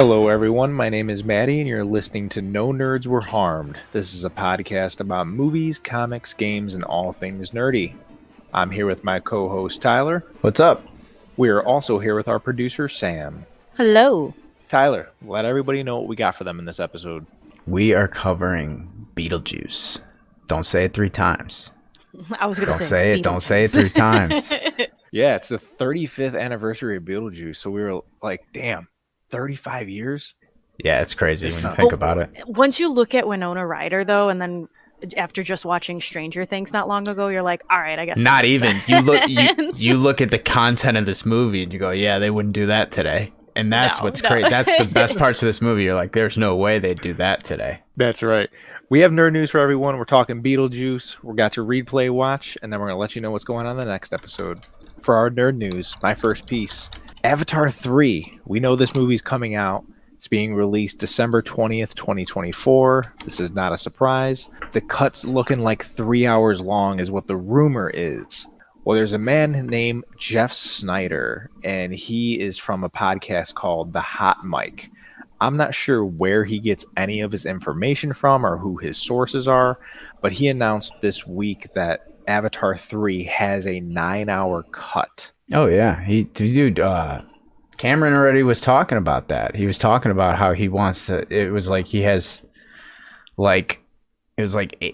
Hello, everyone. My name is Maddie, and you're listening to No Nerds Were Harmed. This is a podcast about movies, comics, games, and all things nerdy. I'm here with my co-host, Tyler. What's up? We are also here with our producer, Sam. Hello. Tyler, let everybody know what we got for them in this episode. We are covering Beetlejuice. Don't say it 3 times. I was going to say it. Don't say it 3 times. Yeah, it's the 35th anniversary of Beetlejuice, so we were like, damn. 35 years? Yeah, it's crazy when you think about it. Once you look at Winona Ryder, though, and then after just watching Stranger Things not long ago, you're like, all right, I guess. Not even. You look at the content of this movie and you go, yeah, they wouldn't do that today. And that's what's crazy. That's the best parts of this movie. You're like, there's no way they'd do that today. That's right. We have nerd news for everyone. We're talking Beetlejuice. We got your read, play, watch, and then we're going to let you know what's going on in the next episode. For our nerd news, my first piece. Avatar 3. We know this movie's coming out. It's being released December 20th, 2024. This is not a surprise. The cut's looking like 3 hours long is what the rumor is. Well, there's a man named Jeff Snyder, and he is from a podcast called The Hot Mic. I'm not sure where he gets any of his information from or who his sources are, but he announced this week that Avatar 3 has a 9-hour cut. Oh, yeah. Cameron already was talking about that. He was talking about how he wants to, it was like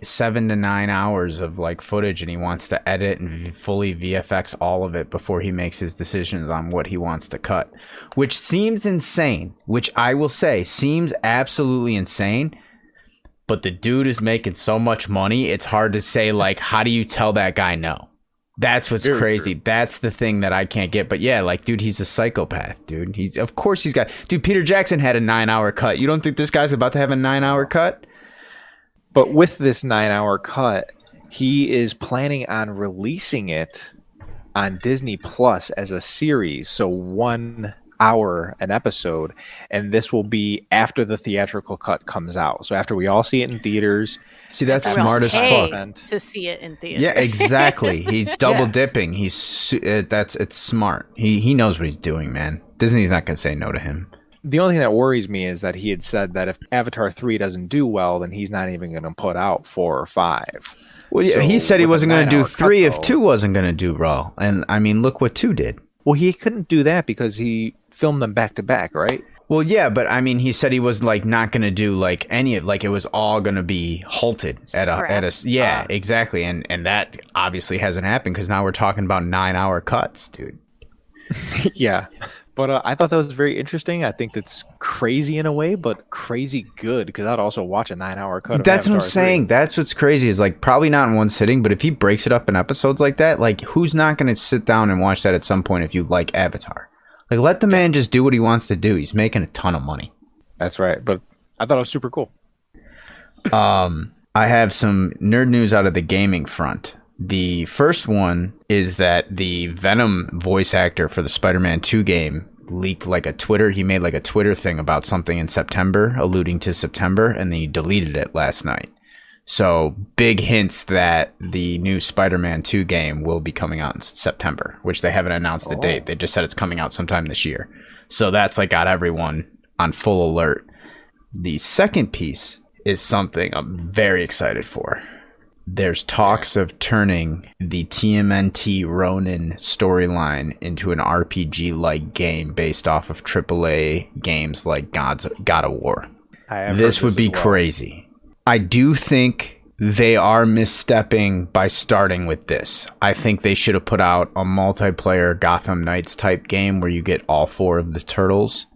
7 to 9 hours of like footage, and he wants to edit and fully VFX all of it before he makes his decisions on what he wants to cut, which seems insane, which I will say seems absolutely insane. But the dude is making so much money, it's hard to say, like, how do you tell that guy no? That's what's very crazy. True. That's the thing that I can't get. But yeah, like, dude, he's a psychopath, dude. Peter Jackson had a 9-hour cut. You don't think this guy's about to have a 9-hour cut? But with this 9-hour cut, he is planning on releasing it on Disney Plus as a series. So 1 hour an episode. And this will be after the theatrical cut comes out. So after we all see it in theaters. See, that's smart as fuck. To see it in theaters. Yeah, exactly. He's double dipping. It's smart. He knows what he's doing, man. Disney's not going to say no to him. The only thing that worries me is that he had said that if Avatar 3 doesn't do well, then he's not even going to put out 4 or 5. Well, yeah, so he said he wasn't going to do 3 if 2 wasn't going to do well. And I mean, look what 2 did. Well, he couldn't do that because he filmed them back to back, right? Well, yeah, but I mean, he said he was like not going to do like any of, like, it was all going to be halted at a exactly, and that obviously hasn't happened because now we're talking about 9-hour cuts, dude. Yeah, but I thought that was very interesting. I think that's crazy in a way, but crazy good because I'd also watch a 9-hour cut. That's what I'm saying. That's what's crazy is like probably not in one sitting, but if he breaks it up in episodes like that, like who's not going to sit down and watch that at some point if you like Avatar? Like, let the man just do what he wants to do. He's making a ton of money. That's right. But I thought it was super cool. I have some nerd news out of the gaming front. The first one is that the Venom voice actor for the Spider-Man 2 game leaked like a Twitter. He made like a Twitter thing about something in September, alluding to September, and then he deleted it last night. So big hints that the new Spider-Man 2 game will be coming out in September, which they haven't announced the date. They just said it's coming out sometime this year. So that's like got everyone on full alert. The second piece is something I'm very excited for. There's talks of turning the TMNT Ronin storyline into an RPG-like game based off of AAA games like God of War. This would be crazy. I do think they are misstepping by starting with this. I think they should have put out a multiplayer Gotham Knights type game where you get all 4 of the turtles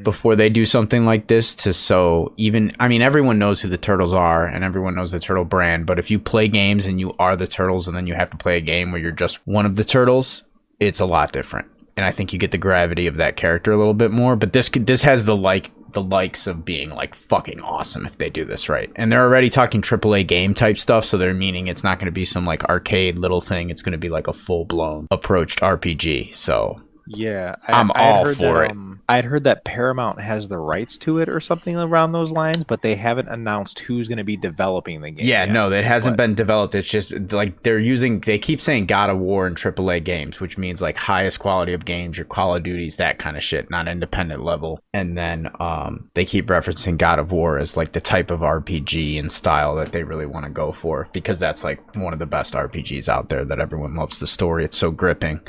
before they do something like this. Everyone knows who the turtles are and everyone knows the turtle brand, but if you play games and you are the turtles and then you have to play a game where you're just one of the turtles, it's a lot different. And I think you get the gravity of that character a little bit more, but this has the likes of being like fucking awesome if they do this right. And they're already talking AAA game type stuff, so they're meaning it's not going to be some like arcade little thing. It's going to be like a full-blown approached RPG. So Yeah, I'm I had all heard for that it. I had heard that Paramount has the rights to it or something around those lines, but they haven't announced who's going to be developing the game Yeah, yet. no, it hasn't But been developed. It's just like they keep saying God of War and AAA games, which means like highest quality of games, your Call of Duties, that kind of shit, not independent level. And then they keep referencing God of War as like the type of RPG and style that they really want to go for, because that's like one of the best RPGs out there that everyone loves the story. It's so gripping.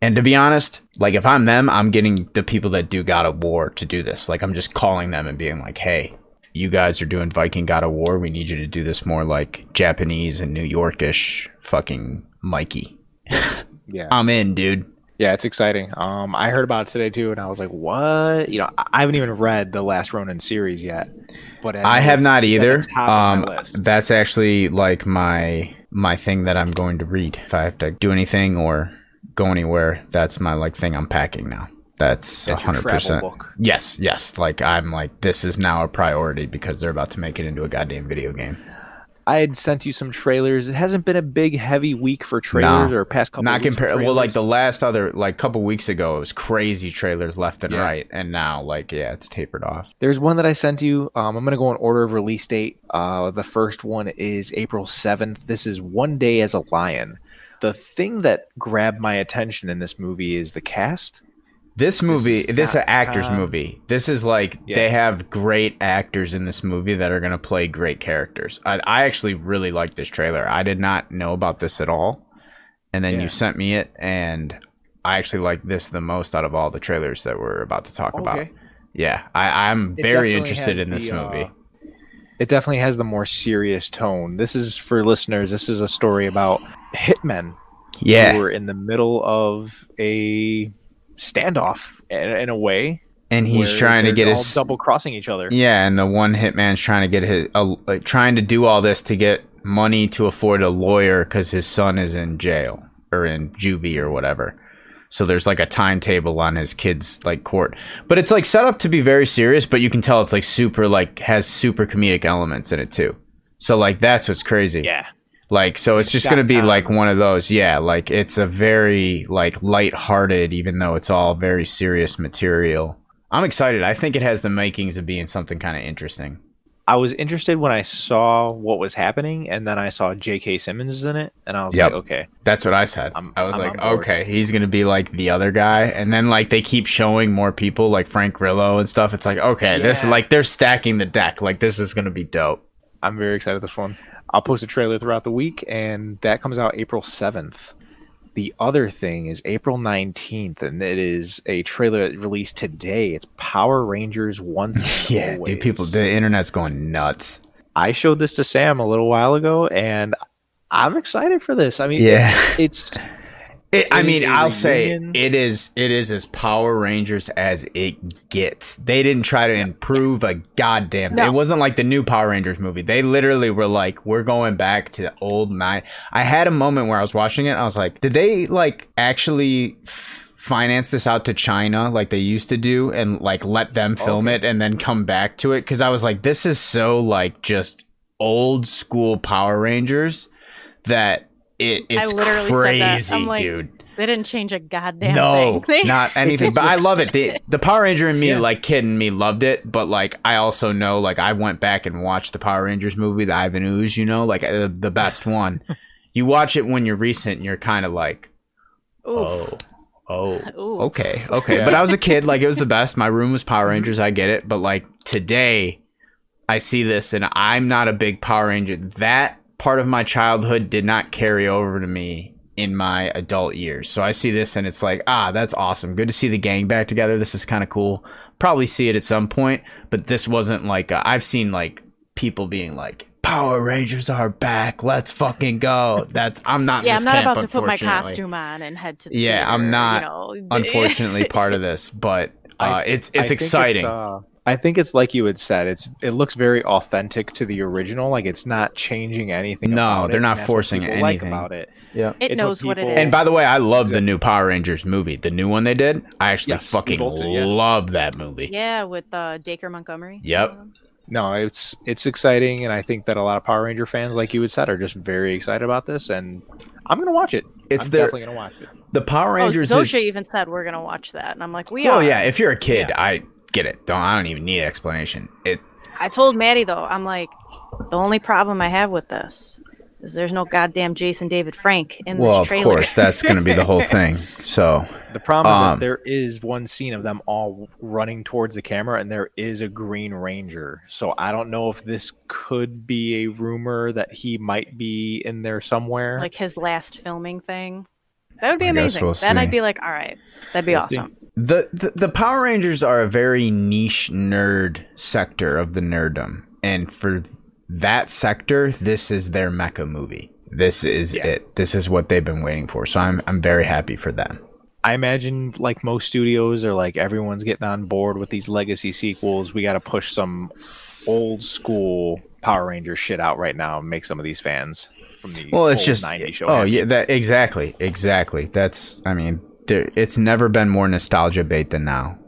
And to be honest, like if I'm them, I'm getting the people that do God of War to do this. Like I'm just calling them and being like, hey, you guys are doing Viking God of War. We need you to do this more like Japanese and New Yorkish fucking Mikey. yeah, I'm in, dude. yeah, it's exciting. I heard about it today too, and I was like, what? You know, I haven't even read the last Ronin series yet, but I know have it's not at either. the top of my list. That's actually like my thing that I'm going to read. If I have to do anything or go anywhere, that's my like thing I'm packing now. That's That's your 100%. travel book. Yes. Like I'm like, this is now a priority because they're about to make it into a goddamn video game. I had sent you some trailers. It hasn't been a big, heavy week for trailers No, or past couple not weeks for compare. Well, like trailers. the last other like couple weeks ago, it was crazy trailers left and Yeah. right, and now like yeah, it's tapered off. There's one that I sent you. I'm going to go in order of release date. The first one is April 7th. This is One Day as a Lion. The thing that grabbed my attention in this movie is the cast. This movie, is this is an not actor's Tom. movie. This is like Yeah. they have great actors in this movie that are gonna play great characters. I actually really like this trailer. I did not know about this at all, and then Yeah. you sent me it, and I actually like this the most out of all the trailers that we're about to talk about. Okay. Yeah, I'm It very definitely interested has in this the, movie. It definitely has the more serious tone. This is for listeners. This is a story about hitmen who Yeah, were in the middle of a standoff in a way. and he's where trying to they're get all his double crossing each other. Yeah, and the one hitman's trying to get his trying to do all this to get money to afford a lawyer because his son is in jail or in juvie or whatever. So there's like a timetable on his kid's like court, but it's like set up to be very serious. But you can tell it's like super like has super comedic elements in it too. So like that's what's crazy. Yeah. Like, so it's just got going to be time. like one of those. Yeah. Like it's a very like lighthearted, even though it's all very serious material. I'm excited. I think it has the makings of being something kind of interesting. I was interested when I saw what was happening, and then I saw J.K. Simmons in it, and I was Yep. like, okay. That's what I said. I'm I was like, on board. okay, he's going to be like the other guy. And then like they keep showing more people like Frank Grillo and stuff. It's like, okay, this Yeah. like they're stacking the deck. Like this is going to be dope. I'm very excited for this one. I'll post a trailer throughout the week, and that comes out April 7th. The other thing is April 19th, and it is a trailer that released today. It's Power Rangers Once and Yeah, Always. dude, the internet's going nuts. I showed this to Sam a little while ago, and I'm excited for this. I mean, Yeah. it's I is mean, a I'll say reunion. it is as Power Rangers as it gets. They didn't try to improve a goddamn thing. No. It wasn't like the new Power Rangers movie. They literally were like, we're going back to the old nine. I had a moment where I was watching it. I was like, did they like actually finance this out to China like they used to do and like let them film it and then come back to it? Because I was like, this is so like just old school Power Rangers that it's literally crazy, said that. I'm like, dude. They didn't change a goddamn No, thing. not anything. But I love it. The Power Ranger in me, Yeah. like kid in me, loved it. But like, I also know, like, I went back and watched the Power Rangers movie, the Ivan Ooze, you know, like the best one. You watch it when you're recent, and you're kind of like, Oof. oh, Ooh. okay. Yeah. But I was a kid, like it was the best. My room was Power Rangers. I get it. But like today, I see this, and I'm not a big Power Ranger. That part of my childhood did not carry over to me in my adult years. So I see this and it's like, that's awesome. Good to see the gang back together. This is kind of cool. Probably see it at some point, but this wasn't like, I've seen like people being like, Power Rangers are back. Let's fucking go. I'm not in Yeah, this I'm not camp, about to put my unfortunately. costume on and head to the Yeah, theater, I'm not, you know. unfortunately, part of this, but it's I think exciting. I think it's like you had said. It looks very authentic to the original. Like it's not changing anything. No, about they're it, not and that's what forcing people like anything. about it. Yeah. It It's what knows what it people- is. And by the way, I love the new Power Rangers movie. The new one they did. I actually Yes, we fucking both did, yeah. love that movie. Yeah, with Dacre Montgomery. Yep. No, it's exciting, and I think that a lot of Power Ranger fans, like you had said, are just very excited about this. And I'm gonna watch it. It's I'm their definitely gonna watch it. the Power Oh, Rangers Zosha is even said we're gonna watch that, and I'm like, we well, are. yeah. If you're a kid, Yeah. I get it. I don't even need an explanation. I told Maddie though, I'm like, the only problem I have with this is there's no goddamn Jason David Frank in Well, this of trailer. course, that's going to be the whole thing. So The problem is that there is one scene of them all running towards the camera, and there is a Green Ranger. So I don't know if this could be a rumor that he might be in there somewhere. Like his last filming thing. That would be I guess amazing. we'll Then see. I'd be like, all right, that'd be We'll see. awesome. the Power Rangers are a very niche nerd sector of the nerddom, and for that sector, this is their mecca movie. This is it. This is what they've been waiting for. So I'm very happy for them. I imagine, like most studios, or like everyone's getting on board with these legacy sequels. We got to push some old school Power Ranger shit out right now and make some of these fans from the Well, it's old just 90s show. oh happy. yeah, that exactly. That's it's never been more nostalgia bait than now.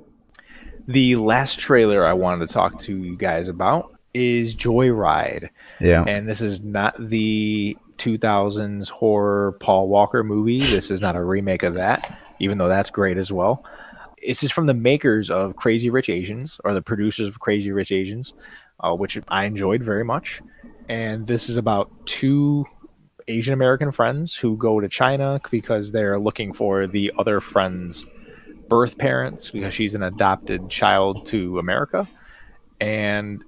The last trailer I wanted to talk to you guys about is Joyride. Yeah. And this is not the 2000s horror Paul Walker movie. This is not a remake of that, even though that's great as well. This is from the makers of Crazy Rich Asians, or the producers of Crazy Rich Asians, which I enjoyed very much. And this is about two Asian American friends who go to China because they're looking for the other friend's birth parents, because she's an adopted child to America. And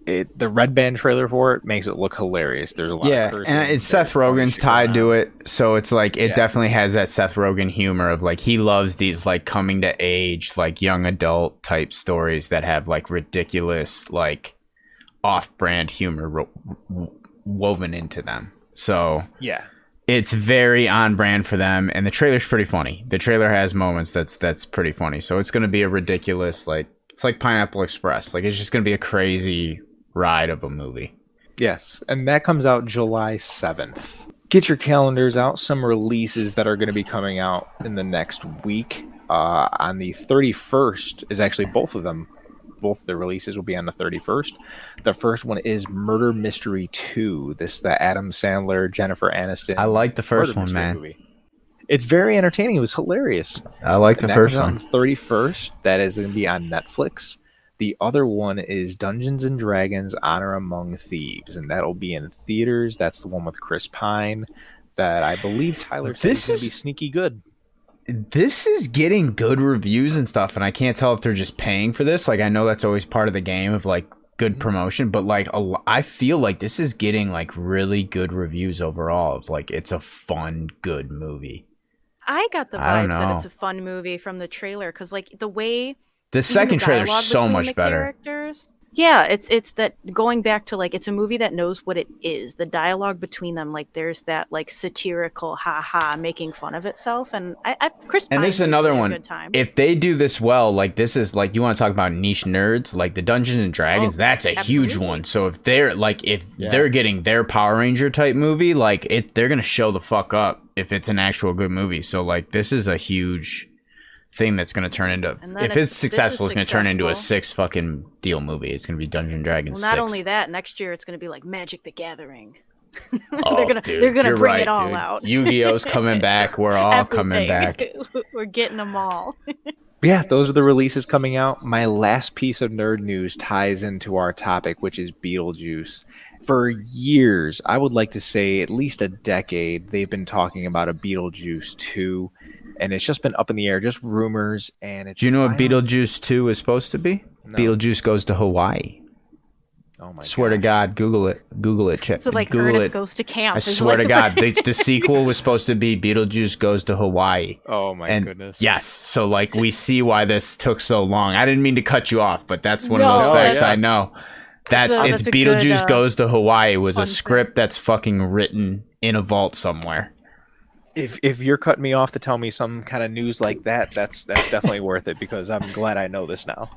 the red band trailer for it makes it look hilarious. There's a lot of cursing, and it's there's Seth Rogen's shit tied going to on. it, so it's like it Yeah. definitely has that Seth Rogen humor of like he loves these like coming to age, like young adult type stories that have like ridiculous, like off-brand humor woven into them. So Yeah. it's very on brand for them, and the trailer's pretty funny. The trailer has moments that's pretty funny. So it's going to be a ridiculous, like it's like Pineapple Express. Like it's just going to be a crazy ride of a movie. Yes, and that comes out July 7th. Get your calendars out. Some releases that are going to be coming out in the next week. On the 31st is actually both of them. Both the releases will be on the 31st. The first one is Murder Mystery 2. This the Adam Sandler, Jennifer Aniston. I like the first murder one, mystery man. movie. It's very entertaining. It was hilarious. I like the And that first comes out one. on the 31st. That is going to be on Netflix. The other one is Dungeons and Dragons: Honor Among Thieves, and that'll be in theaters. That's the one with Chris Pine. That I believe Tyler said is going to be sneaky good. This is getting good reviews and stuff, and I can't tell if they're just paying for this. Like I know that's always part of the game of like good promotion, but like I feel like this is getting like really good reviews overall. Of like it's a fun, good movie. I got the I don't vibes that know. it's a fun movie from the trailer, because like the way The even second the trailer's dialogue so between much the better. characters. Yeah, it's that going back to like it's a movie that knows what it is. The dialogue between them, like there's that like satirical ha making fun of itself, and Chris And Pine this is gives another me a one. good time. If they do this well, like this is like you want to talk about niche nerds, like the Dungeons and Dragons, Oh, that's a huge absolutely. one. So if they're like Yeah. they're getting their Power Ranger type movie, like they're gonna show the fuck up if it's an actual good movie. So like this is a huge thing that's gonna turn into And then if if it's this is successful, it's gonna turn into a successful- 6 fucking deal movie. It's gonna be Dungeons and Dragons Well, not 6. only that, next year it's going to be like Magic the Gathering. Oh, they're gonna dude, they're gonna you're bring right, it all dude. out. Yu-Gi-Oh's coming back. We're all coming back. Everything. We're getting them all. But yeah, those are the releases coming out. My last piece of nerd news ties into our topic, which is Beetlejuice. For years, I would like to say at least a decade, they've been talking about a Beetlejuice 2, and it's just been up in the air, just rumors. And it's Do you know what finally- Beetlejuice 2 is supposed to be? No. Beetlejuice Goes to Hawaii. Oh my Swear to gosh. God, Google it, Chip. So like Google Ernest it. goes to camp. I is swear like to God, the sequel was supposed to be Beetlejuice Goes to Hawaii. Oh my And goodness. yes, so like we see why this took so long. I didn't mean to cut you off, but that's one of No, those facts yeah. I know. It's that's a Beetlejuice good, Goes to Hawaii was a fun script that's fucking written in a vault somewhere. If you're cutting me off to tell me some kind of news like that, that's definitely worth it, because I'm glad I know this now.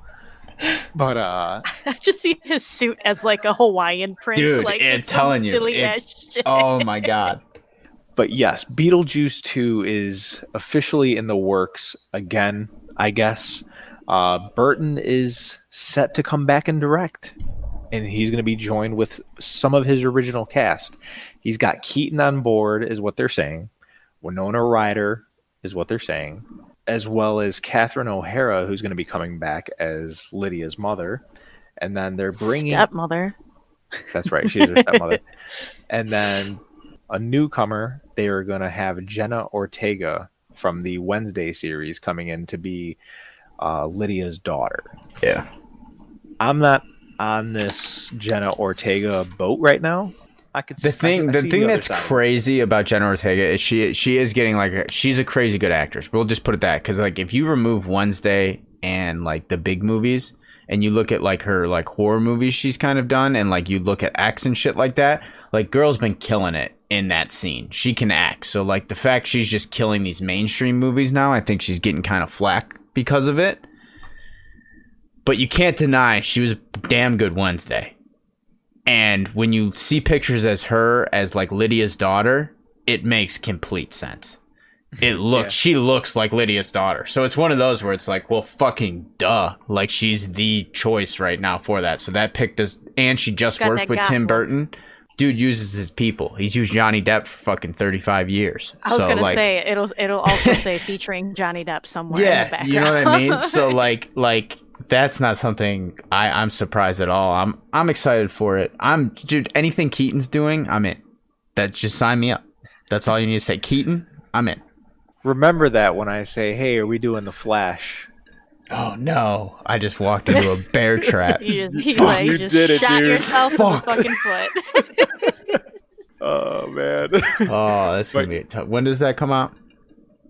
But I just see his suit as like a Hawaiian prince. Dude, like it's just some telling you, silly it's- ass shit. Oh my God. But yes, Beetlejuice 2 is officially in the works again, I guess. Burton is set to come back and direct. and he's going to be joined with some of his original cast. He's got Keaton on board, is what they're saying. Winona Ryder is what they're saying, as well as Catherine O'Hara, who's going to be coming back as Lydia's mother. And then they're bringing stepmother. That's right, she's her stepmother. And then a newcomer, they are going to have Jenna Ortega from the Wednesday series coming in to be Lydia's daughter. Yeah. I'm not on this Jenna Ortega boat right now. The thing that's crazy about Jenna Ortega is she is getting she's a crazy good actress. We'll just put it that, because if you remove Wednesday and the big movies and you look at her horror movies she's kind of done, and you look at X and shit like that, girl's been killing it in that scene. She can act. So the fact she's just killing these mainstream movies now, I think she's getting kind of flack because of it. But you can't deny she was damn good Wednesday. And when you see pictures as her as Lydia's daughter, it makes complete sense. She looks like Lydia's daughter. So it's one of those where it's well, fucking duh. She's the choice right now for that. So that picked us, and she just worked with Tim Burton. Dude uses his people. He's used Johnny Depp for fucking 35 years. I was gonna say it'll also say featuring Johnny Depp somewhere in the background. You know what I mean? So that's not something I'm surprised at all. I'm excited for it. Dude, anything Keaton's doing, I'm in. That's just sign me up. That's all you need to say. Keaton, I'm in. Remember that when I say, "Hey, are we doing the Flash?" Oh no! I just walked into a bear trap. you just shot yourself in the fucking foot. Oh man. Oh, that's gonna be tough. When does that come out?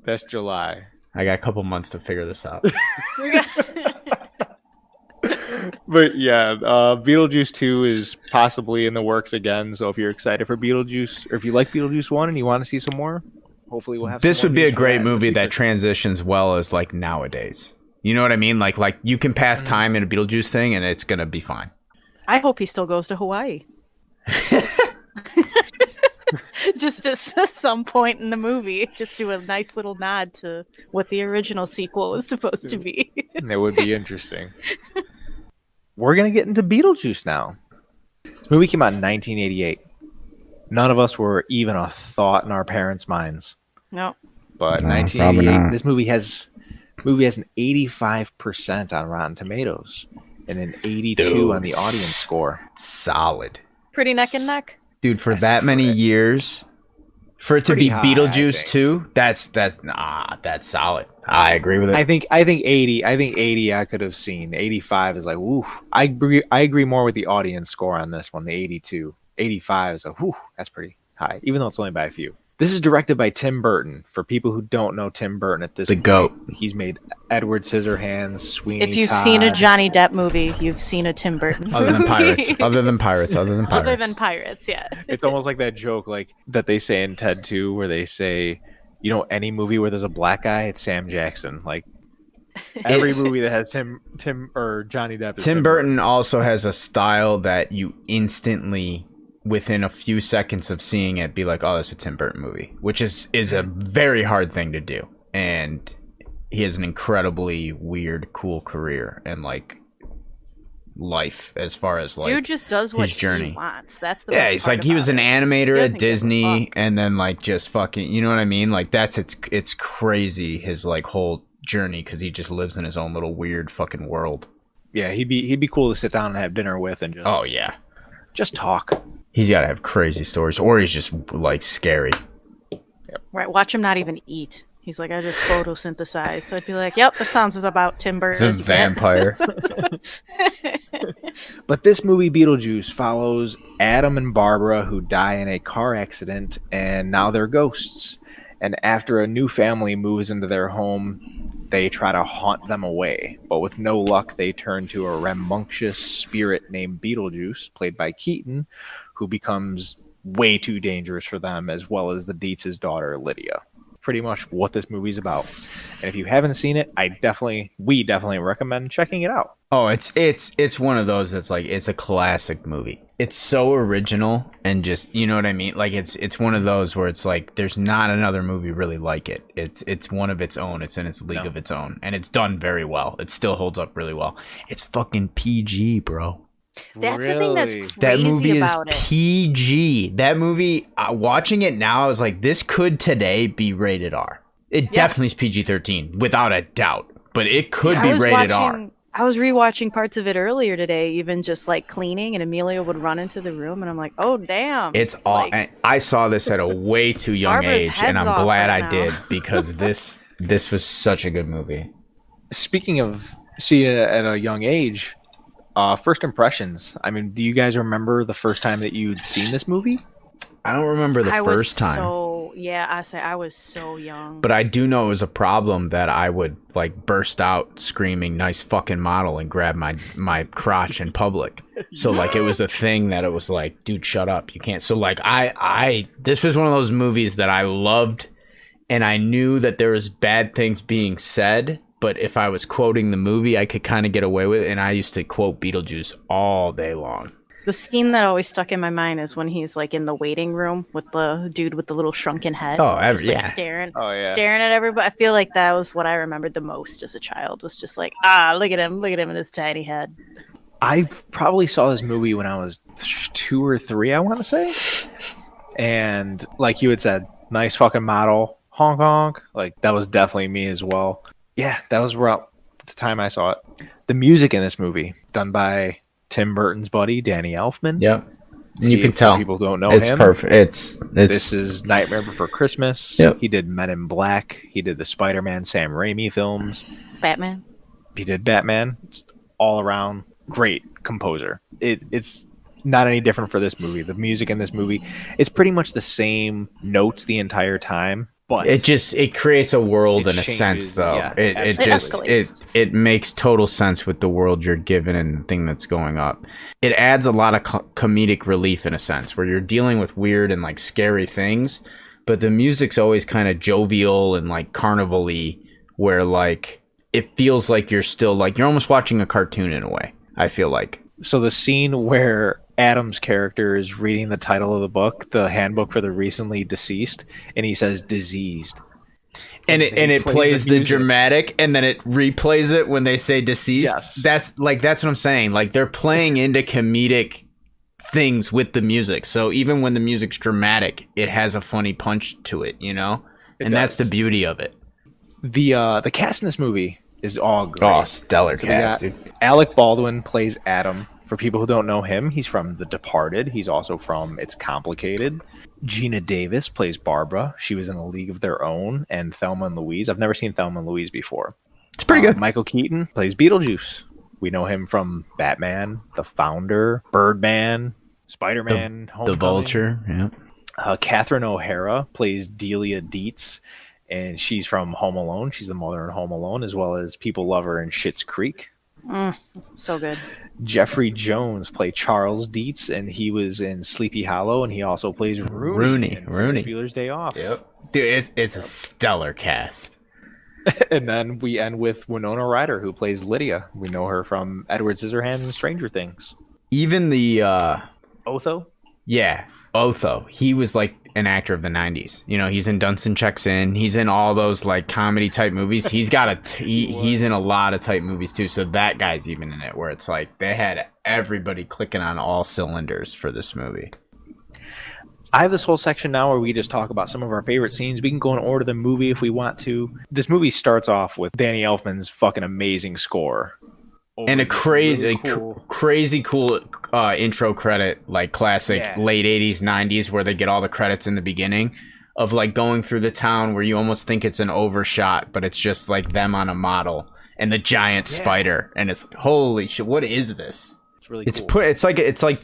That's July. I got a couple months to figure this out. But yeah, Beetlejuice 2 is possibly in the works again. So if you're excited for Beetlejuice, or if you like Beetlejuice 1 and you want to see some more, hopefully we'll have. This would be a great movie that transitions well as nowadays. You know what I mean? You can pass time in a Beetlejuice thing, and it's gonna be fine. I hope he still goes to Hawaii. Just at some point in the movie, just do a nice little nod to what the original sequel was supposed to be. It would be interesting. We're going to get into Beetlejuice now. This movie came out in 1988. None of us were even a thought in our parents' minds. No. But 1988, this movie has an 85% on Rotten Tomatoes and an 82 on the audience score. Solid. Pretty neck and neck. Dude, for that many years, for it to be Beetlejuice 2, that's solid. I agree with it. I think 80. I think 80 I could have seen. 85 is woo. I agree more with the audience score on this one, the 82. 85 is whoo, that's pretty high, even though it's only by a few. This is directed by Tim Burton. For people who don't know Tim Burton at this point, GOAT. He's made Edward Scissorhands, Sweeney If you've Todd. seen a Johnny Depp movie, you've seen a Tim Burton Other than Pirates. Other than Pirates. Yeah. It's almost like that joke that they say in Ted 2 where they say, any movie where there's a black guy, it's Sam Jackson. Every movie that has Tim or Johnny Depp is Tim Burton also has a style that you instantly, within a few seconds of seeing it, be like, oh, that's a Tim Burton movie, which is a very hard thing to do. And he has an incredibly weird, cool career and life as far as dude just does what he wants. That's the he's he was an animator at Disney, and then just fucking, you know what I mean? It's crazy his whole journey, because he just lives in his own little weird fucking world. Yeah, he'd be cool to sit down and have dinner with and just talk. He's got to have crazy stories, or he's just scary. Yep. Right, watch him not even eat. He's I just photosynthesized. I'd be yep, that sounds about Tim Burton. He's a vampire. But this movie, Beetlejuice, follows Adam and Barbara, who die in a car accident, and now they're ghosts. And after a new family moves into their home, they try to haunt them away. But with no luck, they turn to a rambunctious spirit named Beetlejuice, played by Keaton, who becomes way too dangerous for them, as well as the Dietz's daughter, Lydia. Pretty much what this movie's about. And if you haven't seen it, we definitely recommend checking it out. Oh, it's one of those that's it's a classic movie. It's so original and just, you know what I mean? It's one of those where it's there's not another movie really like it. It's one of its own. It's in its league of its own, and it's done very well. It still holds up really well. It's fucking PG, bro. That's the thing that's Really? That movie crazy is about it. PG. That movie, watching it now, I was like, this could today be rated R. It Yes. definitely is PG-13, without a doubt. But it could be rated R. I was rewatching parts of it earlier today, even just like cleaning, and Amelia would run into the room, and I'm like, oh damn! It's all. Like, And I saw this at a way too young Barbara's age, and head's I'm off glad right I now. did, because this was such a good movie. Speaking of seeing it at a young age, first impressions. I mean, do you guys remember the first time that you'd seen this movie? I don't remember the I was first time. I was so young. But I do know it was a problem that I would like burst out screaming "nice fucking model" and grab my crotch in public. So like it was a thing that it was like, dude, shut up, you can't. So like I this was one of those movies that I loved, and I knew that there was bad things being said, but if I was quoting the movie, I could kind of get away with it, and I used to quote Beetlejuice all day long. The scene that always stuck in my mind is when he's like in the waiting room with the dude with the little shrunken head. Oh, just, like, yeah. staring Oh, at everybody. I feel like that was what I remembered the most as a child. Was just like, look at him in his tiny head. I probably saw this movie when I was 2 or 3, I want to say. And like you had said, nice fucking model, honk honk. Like that was definitely me as well. Yeah, that was around the time I saw it. The music in this movie, done by Tim Burton's buddy, Danny Elfman. Yep. See, You can if tell. people don't know It's him. perfect. It's This is Nightmare Before Christmas. Yep. He did Men in Black. He did the Spider-Man Sam Raimi films. Batman. He did Batman. It's all around great composer. It's not any different for this movie. The music in this movie, it's pretty much the same notes the entire time, but it creates a world It in a changes, sense, though. yeah, It absolutely. just it makes total sense with the world you're given and the thing that's going up. It adds a lot of comedic relief in a sense, where you're dealing with weird and like scary things, but the music's always kind of jovial and like carnival-y, where like it feels like you're still like you're almost watching a cartoon in a way. I feel like. So the scene where Adam's character is reading the title of the book, the Handbook for the Recently Deceased, and he says diseased. And it plays the music. dramatic, and then it replays it when they say deceased. Yes. That's what I'm saying. Like they're playing into comedic things with the music. So even when the music's dramatic, it has a funny punch to it, you know? And that's the does. beauty of it. The cast in this movie is all great. Oh, stellar So we cast, got dude. Alec Baldwin plays Adam. For people who don't know him, he's from The Departed. He's also from It's Complicated. Gina Davis plays Barbara. She was in A League of Their Own and Thelma and Louise. I've never seen Thelma and Louise before. It's pretty good. Michael Keaton plays Beetlejuice. We know him from Batman, The Founder, Birdman, Spider-Man, The Homecoming. Vulture, yeah. Catherine O'Hara plays Delia Dietz, and she's from Home Alone. She's the mother in Home Alone, as well as people love her in Schitt's Creek. So good. Jeffrey Jones played Charles Dietz, and he was in Sleepy Hollow, and he also plays Rooney. in Ferris Bueller's Day Off. Yep. Dude, it's a stellar cast. And then we end with Winona Ryder, who plays Lydia. We know her from Edward Scissorhands and Stranger Things. Even the Otho? yeah, Otho. He was like an actor of the 90s. You know, he's in Dunson Checks In. He's in all those like comedy type movies. He's got he's in a lot of type movies too. So that guy's even in it, where it's like they had everybody clicking on all cylinders for this movie. I have this whole section now where we just talk about some of our favorite scenes. We can go in order the movie if we want to. This movie starts off with Danny Elfman's fucking amazing score. And a crazy, really cool intro credit, like classic late 80s, 90s, where they get all the credits in the beginning of like going through the town where you almost think it's an overshot, but it's just like them on a model and the giant spider. And it's holy shit, what is this? It's really It's cool. it's like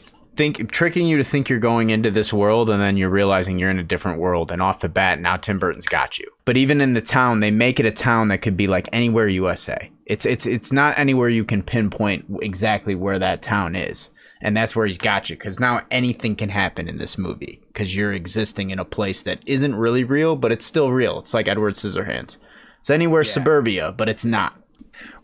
tricking you to think you're going into this world, and then you're realizing you're in a different world, and off the bat now Tim Burton's got you. But even in the town, they make it a town that could be like anywhere USA. It's not anywhere you can pinpoint exactly where that town is, and that's where he's got you, because now anything can happen in this movie because you're existing in a place that isn't really real, but it's still real. It's like Edward Scissorhands. It's anywhere suburbia, but it's not.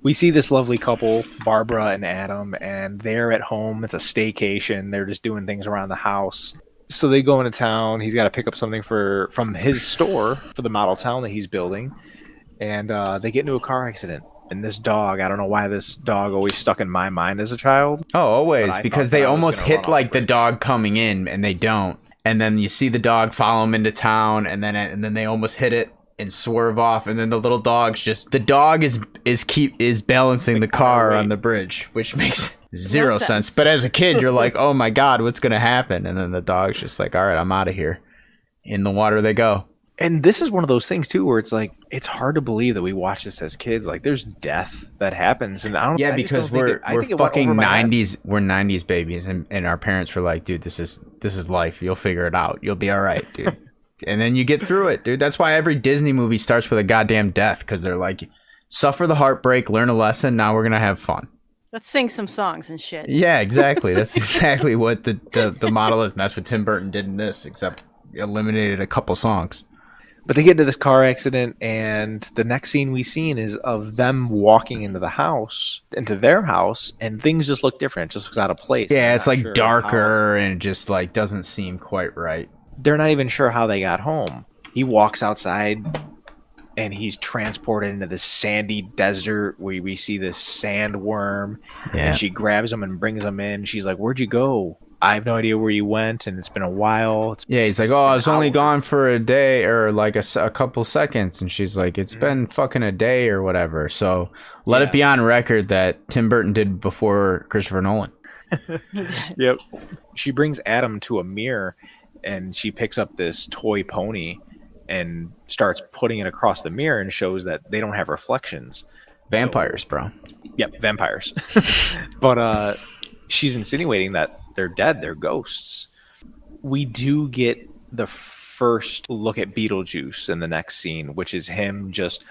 We see this lovely couple, Barbara and Adam, and they're at home. It's a staycation. They're just doing things around the house. So they go into town. He's got to pick up something from his store for the model town that he's building. And they get into a car accident. And this dog, I don't know why this dog always stuck in my mind as a child. Oh, always, But I because thought that they I was almost gonna hit run off like the the bridge. dog coming in, and they don't. And then you see the dog follow them into town, and then they almost hit it and swerve off, and then the little dog's just the dog is balancing the car on the bridge, which makes zero sense. But as a kid, you're like, oh my god, what's gonna happen? And then the dog's just like, all right, I'm out of here. In the water they go. And this is one of those things too, where it's like it's hard to believe that we watch this as kids. Like, there's death that happens, and I don't. Yeah, I just because don't think I we're think it went fucking over my head. '90s. We're '90s babies, and our parents were like, dude, this is life. You'll figure it out. You'll be all right, dude. And then you get through it, dude. That's why every Disney movie starts with a goddamn death, because they're like, suffer the heartbreak, learn a lesson. Now we're gonna have fun. Let's sing some songs and shit. Yeah, exactly. That's exactly what the model is, and that's what Tim Burton did in this, except eliminated a couple songs. But they get into this car accident, and the next scene we seen is of them walking into their house, and things just look different. It just looks out of place. Yeah, I'm it's not like sure darker and it just like doesn't seem quite right. they're not even sure how they got home. He walks outside, and he's transported into this sandy desert where we see this sandworm, Yeah. and she grabs him and brings him in. She's like, "Where'd you go? I have no idea where you went, and it's been a while." Yeah, he's like, oh, I was only gone for a day or like a couple seconds. And she's like, it's been fucking a day or whatever. So let it be on record that Tim Burton did before Christopher Nolan. Yep. She brings Adam to a mirror, and she picks up this toy pony and starts putting it across the mirror and shows that they don't have reflections. Vampires, bro. Yep, vampires. But she's insinuating that they're dead, they're ghosts. We do get the first look at Beetlejuice in the next scene, which is him just...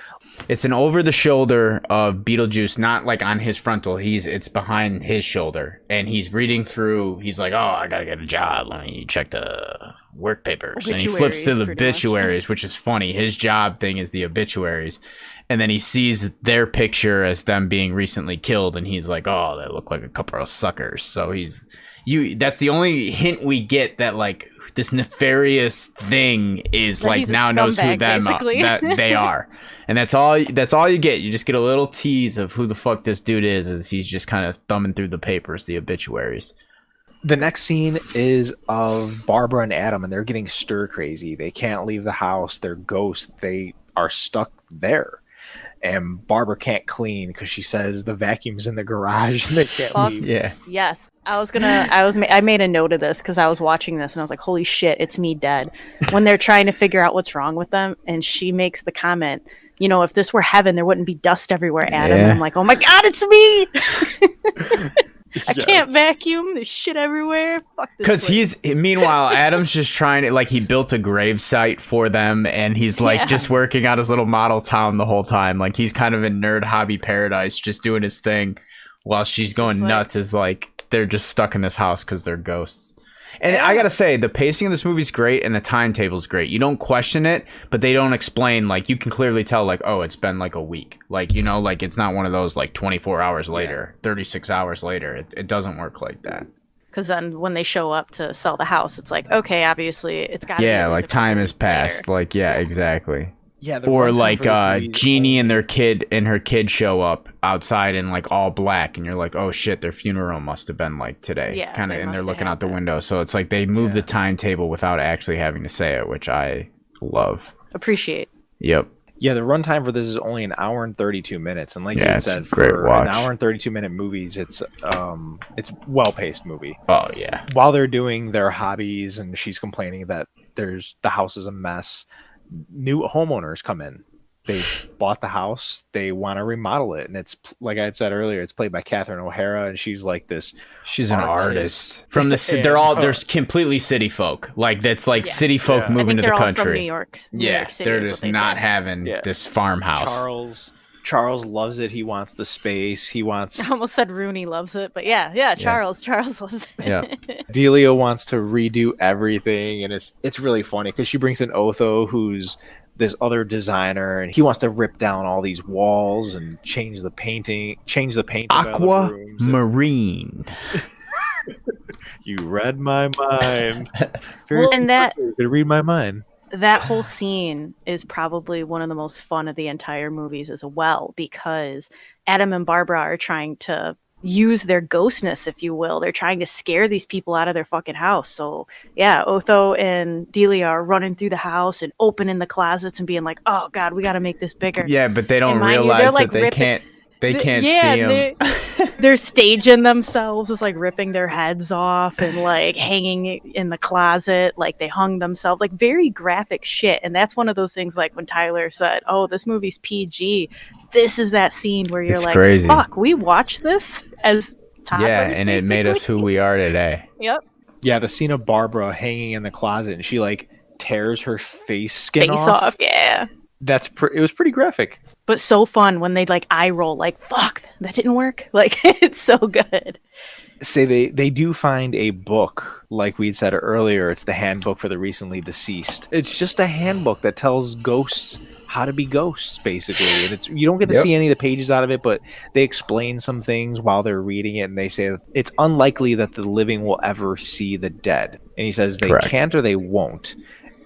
It's an over the shoulder of Beetlejuice, not like on his frontal. It's behind his shoulder, and he's reading through. He's like, "Oh, I gotta get a job. Let me check the work papers." And he flips to the obituaries, which is funny. His job thing is the obituaries, and then he sees their picture as them being recently killed, and he's like, "Oh, they look like a couple of suckers." So that's the only hint we get that like this nefarious thing is like now knows who that they are. And that's all you get. You just get a little tease of who the fuck this dude is as he's just kind of thumbing through the papers, the obituaries. The next scene is of Barbara and Adam, and they're getting stir crazy. They can't leave the house. They're ghosts. They are stuck there. And Barbara can't clean because she says the vacuum's in the garage and they can't leave. Yeah. Yes. I made a note of this because I was watching this and I was like, holy shit, it's me dead. When they're trying to figure out what's wrong with them, and she makes the comment, you know, if this were heaven, there wouldn't be dust everywhere, Adam. Yeah. And I'm like, oh my God, it's me. I can't vacuum. There's shit everywhere. Fuck this place. Meanwhile, Adam's just trying to, like, he built a grave site for them, and he's, like, just working on his little model town the whole time. Like, he's kind of in nerd hobby paradise, just doing his thing, while she's going nuts as, like, they're just stuck in this house because they're ghosts. And I gotta say, the pacing of this movie's great, and the timetable's great. You don't question it, but they don't explain, like, you can clearly tell, like, oh, it's been, like, a week. Like, you know, like, it's not one of those, like, 24 hours later, 36 hours later. It doesn't work like that. Because then when they show up to sell the house, it's like, okay, obviously, it's got to be. Yeah, like, time has passed. Later. Like, yeah, exactly. Yeah, or like Jeannie and her kid show up outside in like all black, and you're like, oh shit, their funeral must have been like today. Yeah, kind of, and they're looking out the window. So it's like they move the timetable without actually having to say it, which I love. Appreciate. Yep. Yeah, the runtime for this is only an hour and 32 minutes, and like you said, great for watch. an hour and 32-minute movies, it's well-paced movie. Oh yeah. While they're doing their hobbies, and she's complaining that the house is a mess, new homeowners come in. They bought the house. They want to remodel it, and it's like I had said earlier. It's played by Catherine O'Hara, and she's like this. She's an artist from the. They're completely city folk. Like that's like city folk moving to the country. From New York. New York City they're just not having this farmhouse. Charles loves it. He wants the space. He wants. I almost said Rooney loves it, but yeah. Charles loves it. Yeah. Delia wants to redo everything, and it's really funny because she brings in Otho, who's this other designer, and he wants to rip down all these walls and change the paint. Aquamarine. You read my mind. Well, and that you could read my mind. that whole scene is probably one of the most fun of the entire movies as well, because Adam and Barbara are trying to use their ghostness, if you will. They're trying to scare these people out of their fucking house. So yeah, Otho and Delia are running through the house and opening the closets and being like, "Oh God, we got to make this bigger." Yeah, but they don't And mind you, realize they're like that they ripping. can't. They can't Yeah, see him. they're staging themselves as like ripping their heads off and like hanging in the closet, like they hung themselves, like very graphic shit. And that's one of those things, like when Tyler said, "Oh, this movie's PG." This is that scene where you're It's like, crazy. "Fuck, we watched this as toddlers." Yeah, and it made us who we are today. Yep. Yeah, the scene of Barbara hanging in the closet and she like tears her face skin Face off. Yeah. It was pretty graphic. But so fun when they like eye roll, like, "Fuck, that didn't work." Like, it's so good. Say they do find a book, like we said earlier. It's the Handbook for the Recently Deceased. It's just a handbook that tells ghosts how to be ghosts, basically. And it's, you don't get to see any of the pages out of it, but they explain some things while they're reading it, and they say it's unlikely that the living will ever see the dead. And he says they can't or they won't.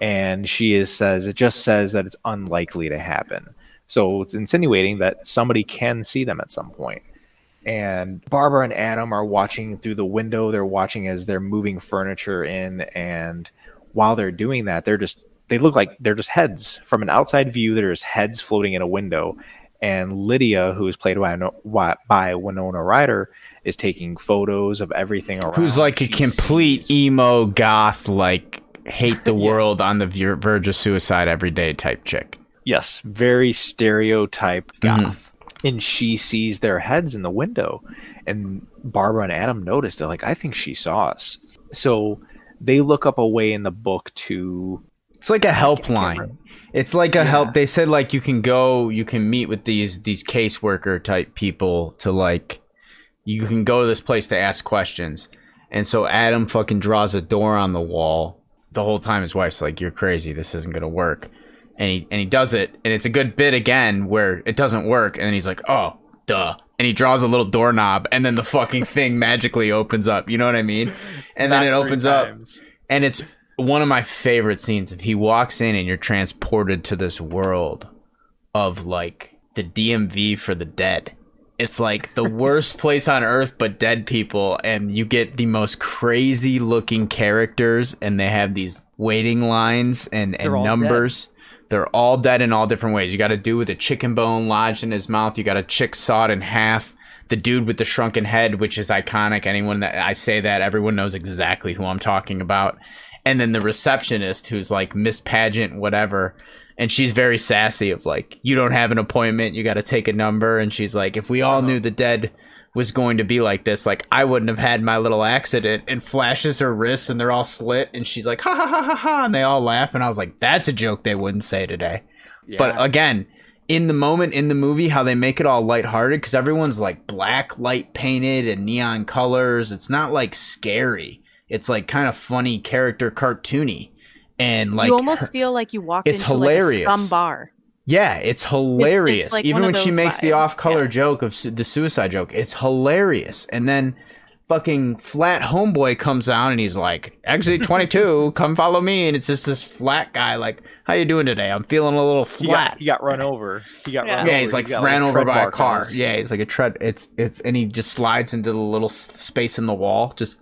And says it just says that it's unlikely to happen. So it's insinuating that somebody can see them at some point. And Barbara and Adam are watching through the window. They're watching as they're moving furniture in, and while they're doing that, they look like they're just heads. From an outside view, there's heads floating in a window. And Lydia, who is played by Winona Ryder, is taking photos of everything around. Who's like a complete emo goth, like hate the world on the verge of suicide every day type chick. Yes, very stereotype goth. And she sees their heads in the window. And Barbara and Adam notice. They're like, "I think she saw us." So they look up a way in the book to... It's like a helpline. It's like a help. They said like you can meet with these caseworker type people to like, you can go to this place to ask questions. And so Adam fucking draws a door on the wall. The whole time his wife's like, "You're crazy. This isn't going to work." And he does it, and it's a good bit again where it doesn't work, and then he's like, "Oh, duh." And he draws a little doorknob, and then the fucking thing magically opens up. You know what I mean? And then it opens up, and it's one of my favorite scenes. If he walks in and you're transported to this world of like the DMV for the dead. It's like the worst place on earth, but dead people, and you get the most crazy looking characters, and they have these waiting lines and numbers. Dead. They're all dead in all different ways. You got a dude with a chicken bone lodged in his mouth. You got a chick sawed in half. The dude with the shrunken head, which is iconic. Anyone that I say that, everyone knows exactly who I'm talking about. And then the receptionist, who's like Miss Pageant, whatever. And she's very sassy of like, "You don't have an appointment. You got to take a number." And she's like, "If we all knew the dead was going to be like this, like I wouldn't have had my little accident." And flashes her wrists and they're all slit. And she's like, "Ha ha ha ha ha." And they all laugh. And I was like, that's a joke they wouldn't say today. Yeah. But again, in the moment in the movie, how they make it all lighthearted, because everyone's like black light painted and neon colors. It's not like scary. It's like kind of funny character cartoony. And like, you almost feel like you walked into hilarious. Like a scum bar. Yeah, it's hilarious. It's like even when she makes vibes. The off-color joke of the suicide joke, it's hilarious. And then fucking flat homeboy comes out and he's like, "Exit 22, come follow me." And it's just this flat guy like, "How you doing today? I'm feeling a little flat." He got run over. Yeah, he's like ran over by a car. Yeah, he's like a tread. It's and he just slides into the little space in the wall. Just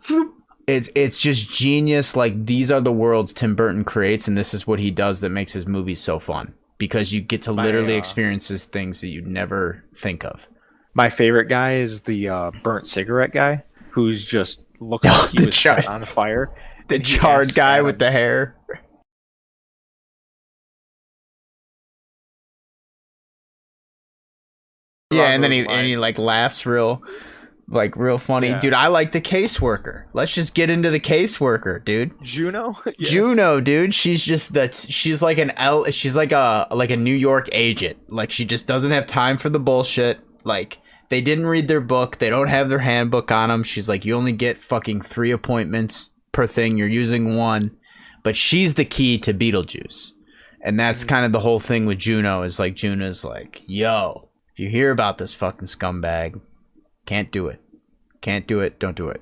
it's just genius. Like, these are the worlds Tim Burton creates, and this is what he does that makes his movies so fun. Because you get to literally experience these things that you'd never think of. My favorite guy is the burnt cigarette guy, who's just looking like he was set on fire. The charred guy with the hair. Yeah, and then he like laughs real funny. Yeah. Dude, I like the caseworker. Let's just get into the caseworker, dude. Juno? Yeah. Juno, dude. She's like a New York agent. Like, she just doesn't have time for the bullshit. Like, they didn't read their book. They don't have their handbook on them. She's like, "You only get fucking 3 appointments per thing. You're using 1. But she's the key to Beetlejuice. And that's kind of the whole thing with Juno, is like, Juno's like, "Yo, if you hear about this fucking scumbag, can't do it. Can't do it. Don't do it."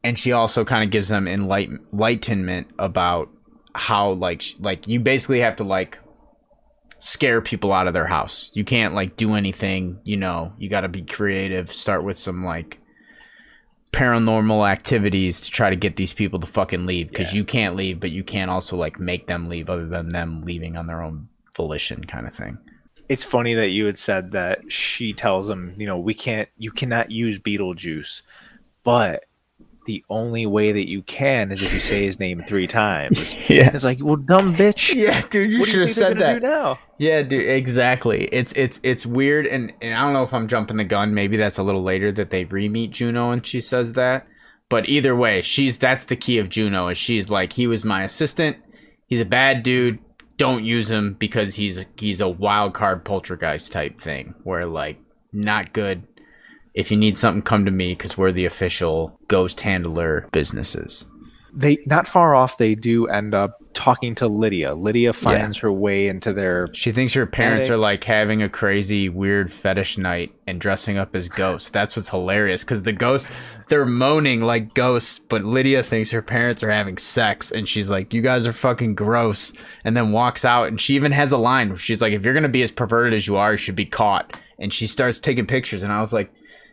And she also kind of gives them enlightenment about how like you basically have to like scare people out of their house. You can't like do anything, you know, you got to be creative, start with some like paranormal activities to try to get these people to fucking leave, because you can't leave, but you can't also like make them leave other than them leaving on their own volition kind of thing. It's funny that you had said that she tells him, you know, you cannot use Beetlejuice, but the only way that you can is if you say his name 3 times. Yeah. It's like, well, dumb bitch. Yeah, dude, you should have said that. Do now? Yeah, dude, exactly. It's weird, and I don't know if I'm jumping the gun. Maybe that's a little later that they re-meet Juno and she says that. But either way, that's the key of Juno, is she's like, he was my assistant. He's a bad dude. Don't use him because he's a wild card poltergeist type thing, where like, not good. If you need something, come to me, because we're the official ghost handler businesses. They, not far off, they do end up talking to Lydia. Lydia finds her way into their... She thinks her parents are like having a crazy, weird fetish night and dressing up as ghosts. That's what's hilarious, because the ghosts, they're moaning like ghosts, but Lydia thinks her parents are having sex, and she's like, you guys are fucking gross, and then walks out, and she even has a line where she's like, if you're going to be as perverted as you are, you should be caught. And she starts taking pictures, and I was like,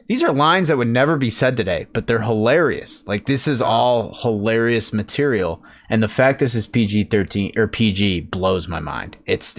these are lines that would never be said today, but they're hilarious. Like, this is all hilarious material. And the fact this is PG-13 or PG blows my mind. It's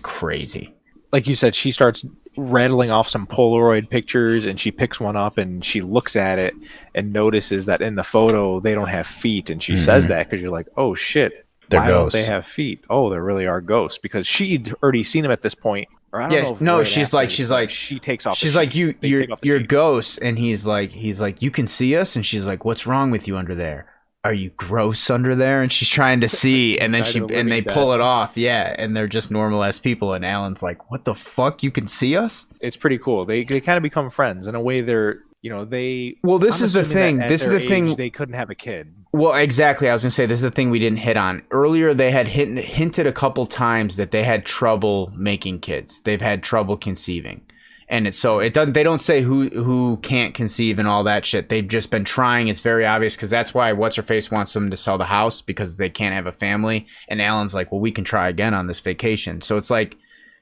crazy. Like you said, she starts rattling off some Polaroid pictures, and she picks one up and she looks at it and notices that in the photo they don't have feet. And she says that because you're like, oh shit, they're why ghosts. Don't they have feet? Oh, they really are ghosts, because she'd already seen them at this point. Or I don't know if no, right she's after, like, she takes off. She's like, you're ghosts, and he's like, you can see us, and she's like, what's wrong with you under there? Are you gross under there? And she's trying to see, and then they pull it off, and they're just normal ass people, and Alan's like, what the fuck? You can see us? It's pretty cool. They kind of become friends in a way. They're, you know, they. Well, this is the thing. This is the thing. They couldn't have a kid. Well, exactly. I was gonna say, this is the thing we didn't hit on earlier. They had hinted a couple times that they had trouble making kids. They've had trouble conceiving, and they don't say who can't conceive and all that shit. They've just been trying. It's very obvious, because that's why what's her face wants them to sell the house, because they can't have a family. And Alan's like, well, we can try again on this vacation. So it's like,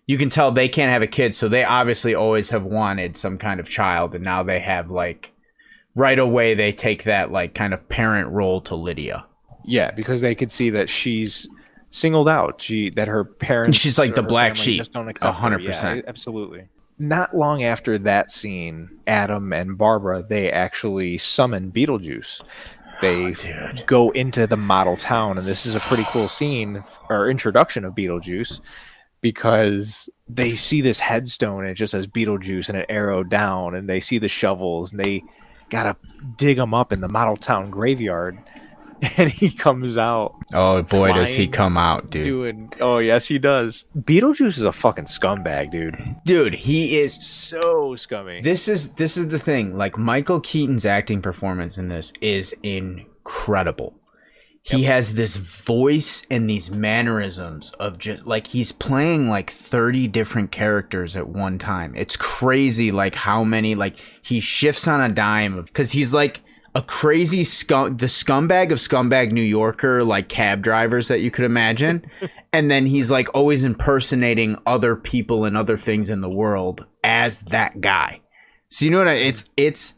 you can tell they can't have a kid, so they obviously always have wanted some kind of child, and now they have like. Right away, they take that like kind of parent role to Lydia. Yeah, because they could see that she's singled out. That her parents, she's like the black sheep. Just don't accept 100%. Yeah, absolutely. Not long after that scene, Adam and Barbara, they actually summon Beetlejuice. They go into the model town, and this is a pretty cool scene or introduction of Beetlejuice, because they see this headstone and it just says Beetlejuice and an arrow down, and they see the shovels, and they gotta dig him up in the model town graveyard, and he comes out. Oh boy, does he come out, dude. Oh yes, he does. Beetlejuice is a fucking scumbag, dude. Dude, he is so scummy. This is the thing. Like, Michael Keaton's acting performance in this is incredible. He has this voice and these mannerisms of just like he's playing like 30 different characters at one time. It's crazy, like how many, like he shifts on a dime, because he's like a crazy the scumbag of scumbag New Yorker, like cab drivers that you could imagine. And then he's like always impersonating other people and other things in the world as that guy. So you know what? It's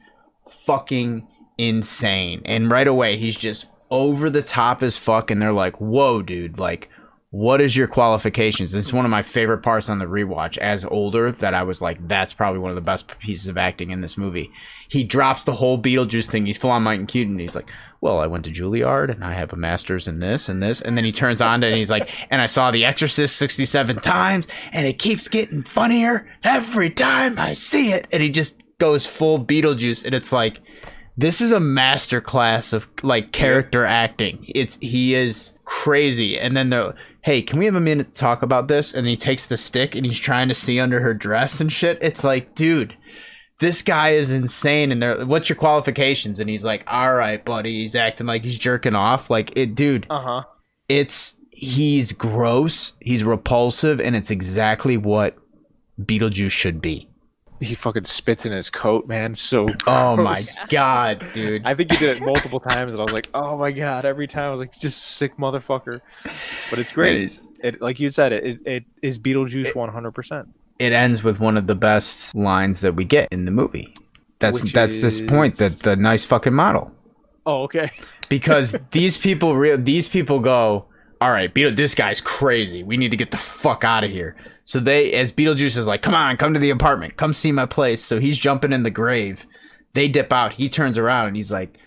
fucking insane. And right away he's just over the top as fuck, and they're like, whoa, dude, like, what is your qualifications? It's one of my favorite parts on the rewatch as older, that I was like, that's probably one of the best pieces of acting in this movie. He drops the whole Beetlejuice thing. He's full on Michael Keaton. He's like, well, I went to Juilliard and I have a master's in this and this. And then he turns on to it and he's like, and I saw The Exorcist 67 times and it keeps getting funnier every time I see it. And he just goes full Beetlejuice, and it's like, this is a masterclass of like character acting. He is crazy. And then they're, hey, can we have a minute to talk about this? And he takes the stick and he's trying to see under her dress and shit. It's like, dude, this guy is insane. And they're, what's your qualifications? And he's like, all right, buddy. He's acting like he's jerking off. Like, it, dude. He's gross. He's repulsive, and it's exactly what Beetlejuice should be. he fucking spits in his coat, man. So Oh my gross. god, dude. I think he did it multiple times, and I was like, "Oh my god!" Every time I was like, "Just sick motherfucker." But it's great. It like you said, it is Beetlejuice 100%. It ends with one of the best lines that we get in the movie. That's this point, that the nice fucking model. Oh, okay. Because these people go, all right, this guy's crazy. We need to get the fuck out of here. So as Beetlejuice is like, come to the apartment, come see my place. So he's jumping in the grave. They dip out. He turns around and he's like,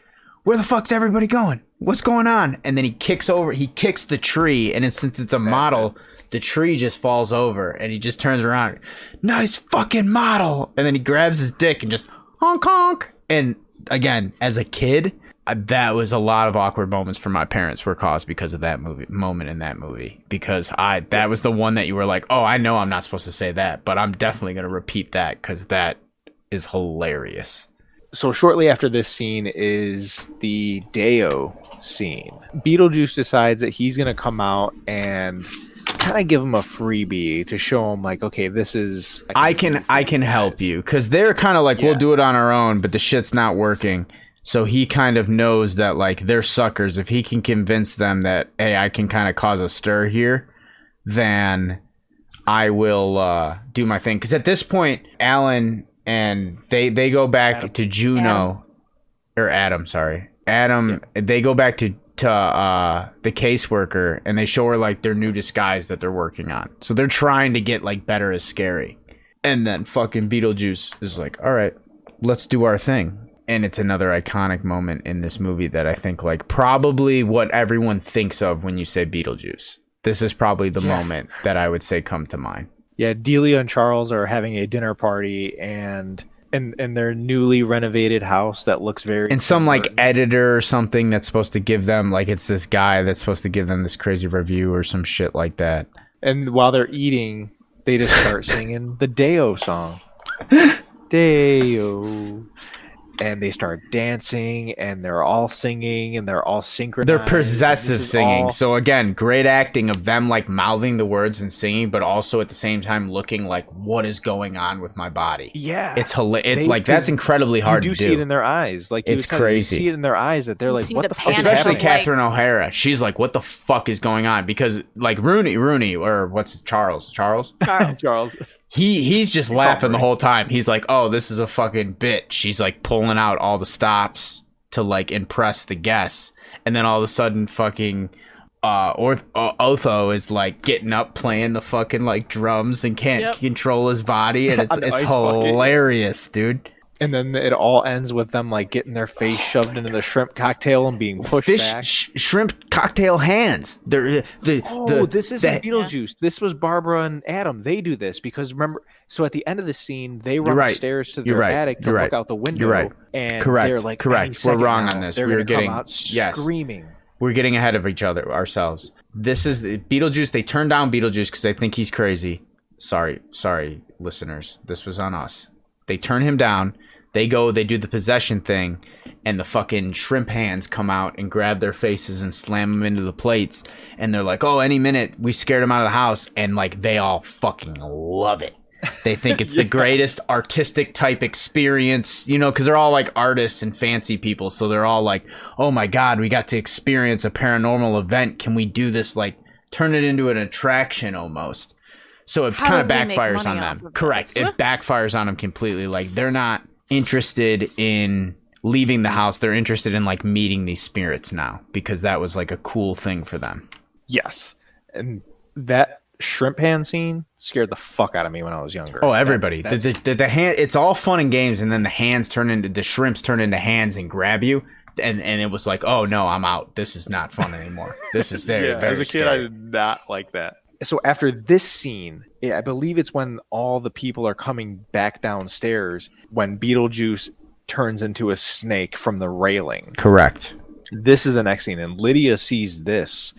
where the fuck's everybody going? What's going on? And then he kicks the tree, and since it's a model, the tree just falls over, and he just turns around. Nice fucking model. And then he grabs his dick and just honk honk. And again, as a kid, that was a lot of awkward moments for my parents were caused because of that moment in that movie. Because that was the one that you were like, oh, I know I'm not supposed to say that, but I'm definitely going to repeat that because that is hilarious. So shortly after this scene is the Deo scene. Beetlejuice decides that he's going to come out and kind of give him a freebie to show him like, okay, this is... I can help you. Because they're kind of like, we'll do it on our own, but the shit's not working. So he kind of knows that, like, they're suckers. If he can convince them that, hey, I can kind of cause a stir here, then I will do my thing. Because at this point, Alan and they go back to Juno. Adam, sorry. Adam, they go back to the caseworker, and they show her, like, their new disguise that they're working on. So they're trying to get, like, better as scary. And then fucking Beetlejuice is like, all right, let's do our thing. And it's another iconic moment in this movie that I think, like, probably what everyone thinks of when you say Beetlejuice. This is probably the moment that I would say come to mind. Yeah, Delia and Charles are having a dinner party and in their newly renovated house that looks very... And some, like, editor or something that's supposed to give them, like, it's this guy that's supposed to give them this crazy review or some shit like that. And while they're eating, they just start singing the Deo song. Deo... And they start dancing, and they're all singing, and they're all synchronized. They're possessive singing. So again, great acting of them like mouthing the words and singing, but also at the same time looking like, what is going on with my body? Yeah, it's hilarious. Like, that's incredibly hard to do. You do see it in their eyes. Like, it's crazy. You see it in their eyes that they're like, what the fuck? Especially Catherine O'Hara. She's like, what the fuck is going on? Because like Rooney, or what's Charles? He's just laughing the whole time. He's like, oh, this is a fucking bit. She's like pulling out all the stops to like impress the guests. And then all of a sudden fucking Otho is like getting up playing the fucking like drums and can't control his body. And it's hilarious, dude. And then it all ends with them like getting their face shoved into the shrimp cocktail and being pushed back. Shrimp cocktail hands. This isn't Beetlejuice. This was Barbara and Adam. They do this because remember. So at the end of the scene, they run upstairs to their attic to look out the window. You're right. And correct. They're like, We're wrong on this. We're getting screaming. We're getting ahead of each other ourselves. This is Beetlejuice. They turned down Beetlejuice because they think he's crazy. Sorry, listeners. This was on us. They turn him down. They do the possession thing, and the fucking shrimp hands come out and grab their faces and slam them into the plates. And they're like, oh, any minute, we scared him out of the house. And like, they all fucking love it. They think it's the greatest artistic type experience, you know, because they're all like artists and fancy people. So they're all like, oh my God, we got to experience a paranormal event. Can we do this? Like, turn it into an attraction almost. So it kind of backfires on them. Correct. It backfires on them completely. Like, they're not interested in leaving the house. They're interested in like meeting these spirits now because that was like a cool thing for them. Yes. And that shrimp hand scene scared the fuck out of me when I was younger. Oh, everybody. The hand, it's all fun and games, and then the shrimps turn into hands and grab you, and it was like, oh no, I'm out. This is not fun anymore. This is very as a kid, I did not like that. So after this scene, I believe it's when all the people are coming back downstairs when Beetlejuice turns into a snake from the railing. Correct. This is the next scene, and Lydia sees this,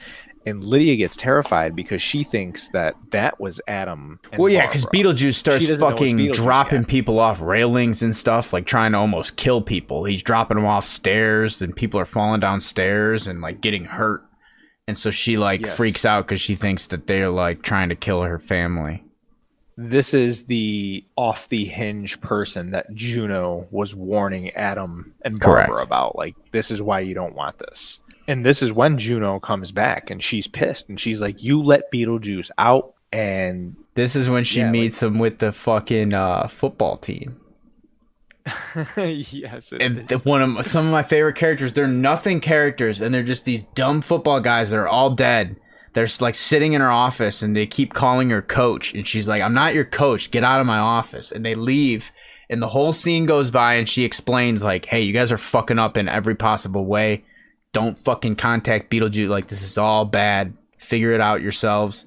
and Lydia gets terrified because she thinks that was Adam. Well, yeah, because Beetlejuice starts fucking dropping people off railings and stuff, like trying to almost kill people. He's dropping them off stairs, and people are falling downstairs and like getting hurt. And so she like freaks out because she thinks that they're like trying to kill her family. this is the off the hinge person that Juno was warning Adam and Barbara Correct. about. Like, this is why you don't want this. And this is when Juno comes back and she's pissed and she's like, you let Beetlejuice out. And this is when she meets him with the fucking football team. Yes, and some of my favorite characters, they're nothing characters, and they're just these dumb football guys that are all dead. They're like sitting in her office and they keep calling her coach, and she's like, I'm not your coach, get out of my office. And they leave, and the whole scene goes by and she explains like, hey, you guys are fucking up in every possible way. Don't fucking contact Beetlejuice. Like, this is all bad. Figure it out yourselves.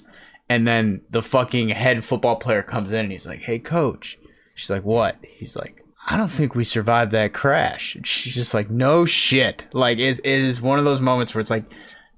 And then the fucking head football player comes in and he's like, hey, coach. She's like, what? He's like, I don't think we survived that crash. And she's just like, no shit. Like, it is one of those moments where it's like,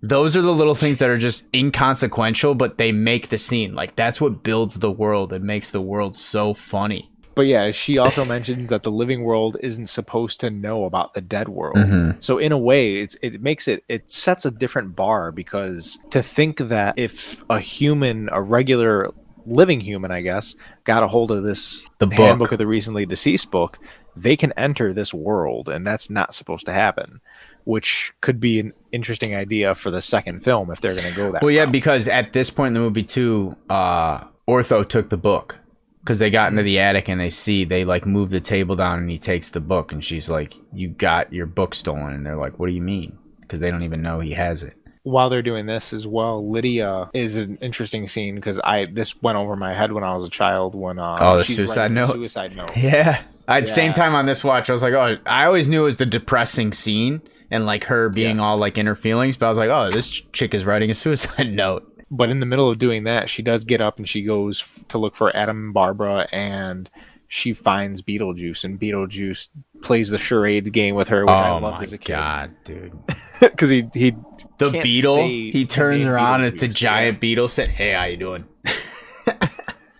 those are the little things that are just inconsequential, but they make the scene. Like, that's what builds the world and makes the world so funny. But yeah, she also mentions that the living world isn't supposed to know about the dead world. So in a way, it sets a different bar, because to think that if a regular living human, I guess, got a hold of the Handbook of the Recently Deceased book, they can enter this world, and that's not supposed to happen, which could be an interesting idea for the second film if they're going to go that route. Yeah, because at this point in the movie too, Ortho took the book, because they got into the attic and they like move the table down and he takes the book, and she's like, you got your book stolen. And they're like, what do you mean? Because they don't even know he has it. While they're doing this as well, Lydia is an interesting scene, because this went over my head when I was a child when the she's suicide note. Suicide note. Yeah. Same time on this watch, I was like, oh, I always knew it was the depressing scene and like her being all like in her feelings, but I was like, oh, this chick is writing a suicide note. But in the middle of doing that, she does get up and she goes to look for Adam and Barbara, and she finds Beetlejuice, and Beetlejuice plays the charades game with her, which I loved as a kid. Oh my god, dude! Because he turns around and it's a giant beetle saying, "Hey, how you doing?"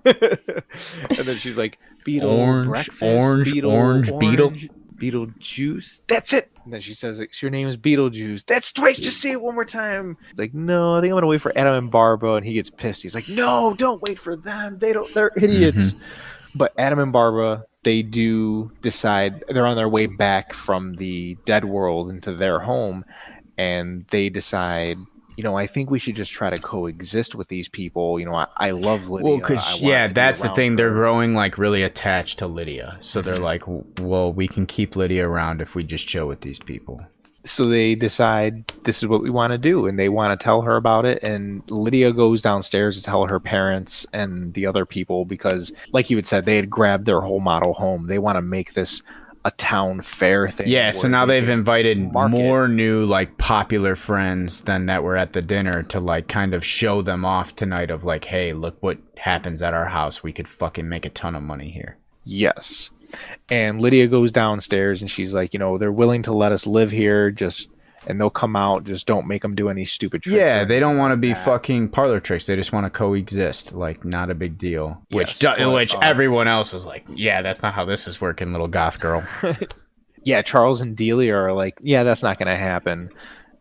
And then she's like, "Beetle, orange beetle." Beetlejuice, that's it. And then she says, your name is Beetlejuice. That's twice. Just say it one more time. It's like, no, I think I'm gonna wait for Adam and Barbara. And he gets pissed. He's like, no, don't wait for them. They're idiots. But Adam and Barbara, they do decide, they're on their way back from the dead world into their home, and they decide, I think we should just try to coexist with these people. I love Lydia. Well, because that's the thing. They're growing like really attached to Lydia, so they're like, well, we can keep Lydia around if we just chill with these people. So they decide this is what we want to do, and they want to tell her about it. And Lydia goes downstairs to tell her parents and the other people, because, like you had said, they had grabbed their whole model home. They want to make this a town fair thing. Yeah, so now they've invited more new like popular friends than that were at the dinner to like kind of show them off tonight of like, hey, look what happens at our house. We could fucking make a ton of money here. Yes. And Lydia goes downstairs and she's like, they're willing to let us live here, and they'll come out, just don't make them do any stupid tricks. Yeah, they don't want to be fucking parlor tricks. They just want to coexist. Like, not a big deal. Which everyone else was like, yeah, that's not how this is working, little goth girl. Yeah, Charles and Delia are like, yeah, that's not going to happen.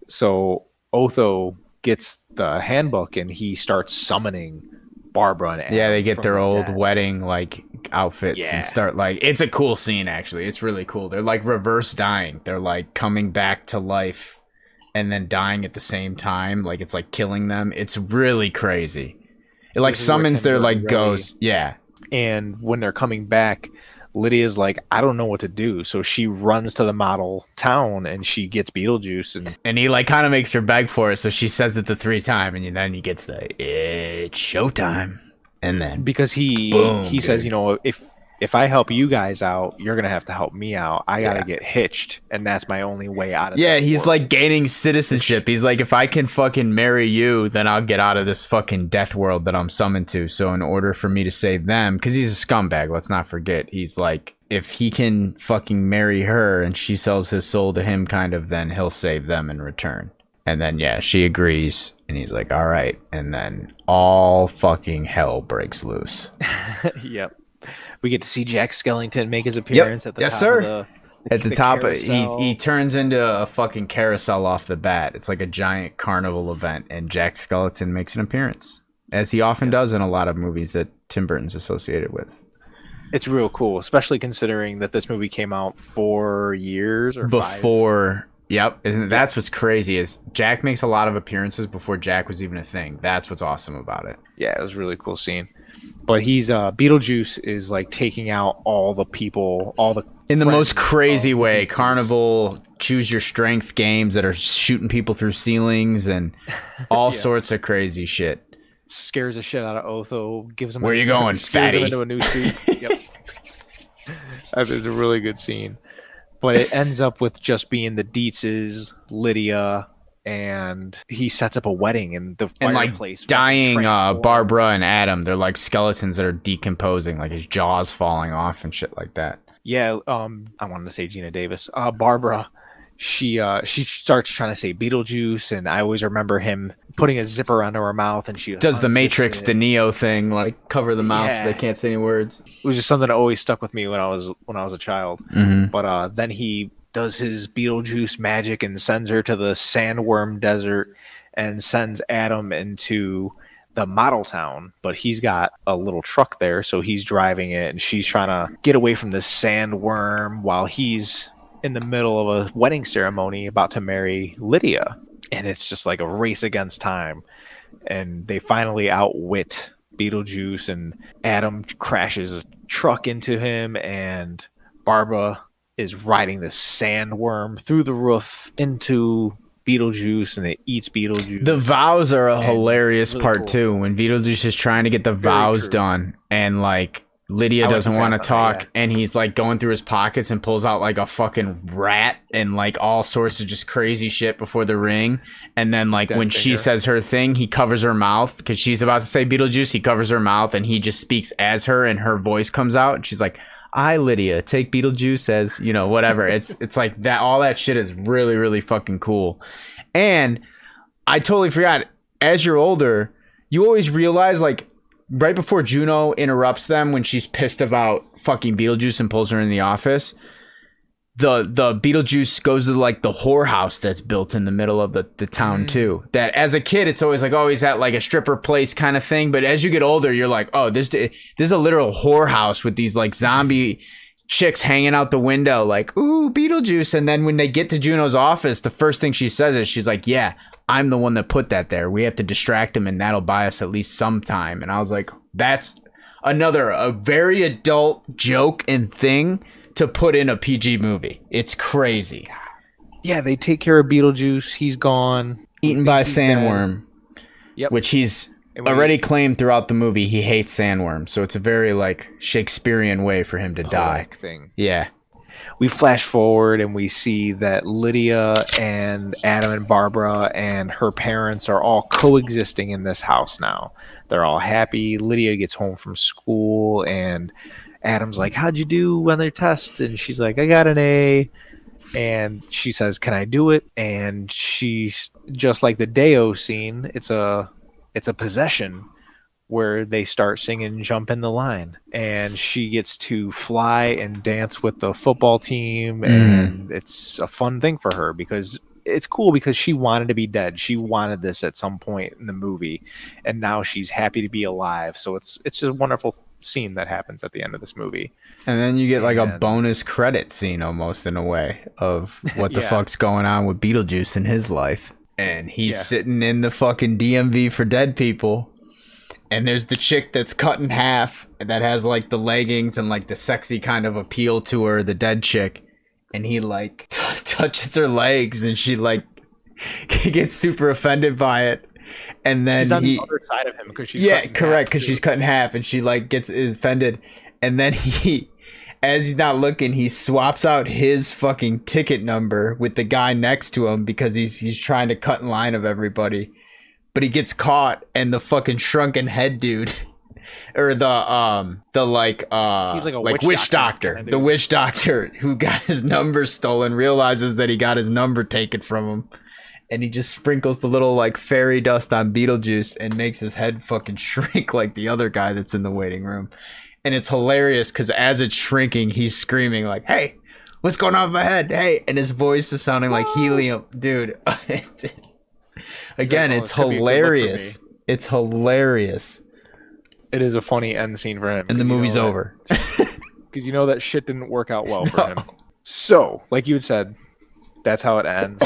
So Otho gets the handbook and he starts summoning Barbara and Adam. Yeah, they get their old wedding like outfits and start like, it's a cool scene actually. It's really cool. They're like reverse dying. They're like coming back to life and then dying at the same time. Like, it's like killing them. It's really crazy. It like summons their like ghosts. Yeah. And when they're coming back, Lydia's like, I don't know what to do. So she runs to the model town and she gets Beetlejuice. And he like kind of makes her beg for it. So she says it the 3 times and then he gets the, it's showtime. And then because he says, if I help you guys out, you're going to have to help me out. I got to get hitched. And that's my only way out of this. Yeah, he's like gaining citizenship. He's like, if I can fucking marry you, then I'll get out of this fucking death world that I'm summoned to. So in order for me to save them, because he's a scumbag, let's not forget. He's like, if he can fucking marry her and she sells his soul to him, kind of, then he'll save them in return. And then, she agrees. And he's like, all right. And then all fucking hell breaks loose. Yep. We get to see Jack Skellington make his appearance at the top of the top. He turns into a fucking carousel off the bat. It's like a giant carnival event. And Jack Skellington makes an appearance, as he often does in a lot of movies that Tim Burton's associated with. It's real cool, especially considering that this movie came out 4 years or before. Yep, that's what's crazy is Jack makes a lot of appearances before Jack was even a thing. That's what's awesome about it. Yeah, it was a really cool scene. But he's Beetlejuice is like taking out all the people, all the in the most crazy way. Carnival, choose your strength games that are shooting people through ceilings and all sorts of crazy shit. Scares the shit out of Otho. Gives him where you going, fatty? Into a new street. Yep, that is a really good scene. But it ends up with just being the Dietzes, Lydia, and he sets up a wedding in the fireplace. And dying Barbara and Adam. They're like skeletons that are decomposing, like his jaw's falling off and shit like that. Yeah, I wanted to say Gina Davis. Barbara, she starts trying to say Beetlejuice, and I always remember him putting a zipper under her mouth, and she does the Matrix, the Neo thing, like cover the mouth so they can't say any words. It was just something that always stuck with me when I was a child. Mm-hmm. But then he does his Beetlejuice magic and sends her to the Sandworm Desert and sends Adam into the model town, but he's got a little truck there, so he's driving it, and she's trying to get away from this sandworm while he's in the middle of a wedding ceremony about to marry Lydia. And it's just like a race against time, and they finally outwit Beetlejuice, and Adam crashes a truck into him, and Barbara is riding the sandworm through the roof into Beetlejuice, and it eats Beetlejuice. The vows are a hilarious really part too, when Beetlejuice is trying to get the vows done, and like Lydia doesn't want to talk, and he's like going through his pockets and pulls out like a fucking rat and like all sorts of just crazy shit before the ring. And then like when she says her thing, he covers her mouth because she's about to say Beetlejuice. He covers her mouth and he just speaks as her, and her voice comes out, and she's like, I, Lydia, take Beetlejuice as, you know, whatever. It's like that. All that shit is really, really fucking cool. And I totally forgot, as you're older, you always realize, like, right before Juno interrupts them when she's pissed about fucking Beetlejuice and pulls her in the office, the Beetlejuice goes to like the whorehouse that's built in the middle of the town too. That as a kid, it's always like, oh, he's at like a stripper place kind of thing. But as you get older, you're like, oh, this is a literal whorehouse with these like zombie chicks hanging out the window like, ooh, Beetlejuice. And then when they get to Juno's office, the first thing she says is, she's like, yeah, I'm the one that put that there. We have to distract him, and that'll buy us at least some time. And I was like, that's a very adult joke and thing to put in a PG movie. It's crazy. Yeah, they take care of Beetlejuice. He's gone. Eaten by a sandworm. Yep. Which he's already claimed throughout the movie he hates sandworms. So it's a very like Shakespearean way for him to die. Thing. Yeah. We flash forward and we see that Lydia and Adam and Barbara and her parents are all coexisting in this house now. They're all happy. Lydia gets home from school, and Adam's like, how'd you do on their test? And she's like, I got an A. And she says, can I do it? And she's just like the Deo scene. It's a possession where they start singing Jump in the Line, and she gets to fly and dance with the football team. And it's a fun thing for her because it's cool, because she wanted to be dead. She wanted this at some point in the movie, and now she's happy to be alive. So it's just a wonderful scene that happens at the end of this movie. And then you get like a bonus credit scene almost, in a way, of what the fuck's going on with Beetlejuice in his life. And he's sitting in the fucking DMV for dead people. And there's the chick that's cut in half that has like the leggings and like the sexy kind of appeal to her, the dead chick. And he like touches her legs, and she like gets super offended by it. And then she's on the other side of him because she's correct, because she's cut in half, and she like is offended. And then he, as he's not looking, he swaps out his fucking ticket number with the guy next to him because he's trying to cut in line of everybody. But he gets caught, and the fucking shrunken head dude, or he's like a witch doctor. The witch doctor who got his number stolen realizes that he got his number taken from him, and he just sprinkles the little like fairy dust on Beetlejuice and makes his head fucking shrink like the other guy that's in the waiting room. And it's hilarious because as it's shrinking, he's screaming like, "Hey, what's going on with my head? Hey!" And his voice is sounding like helium, dude. Again, it's hilarious. It's hilarious. It is a funny end scene for him. And the movie's over. Because you know that shit didn't work out well for him. So, like you had said, that's how it ends.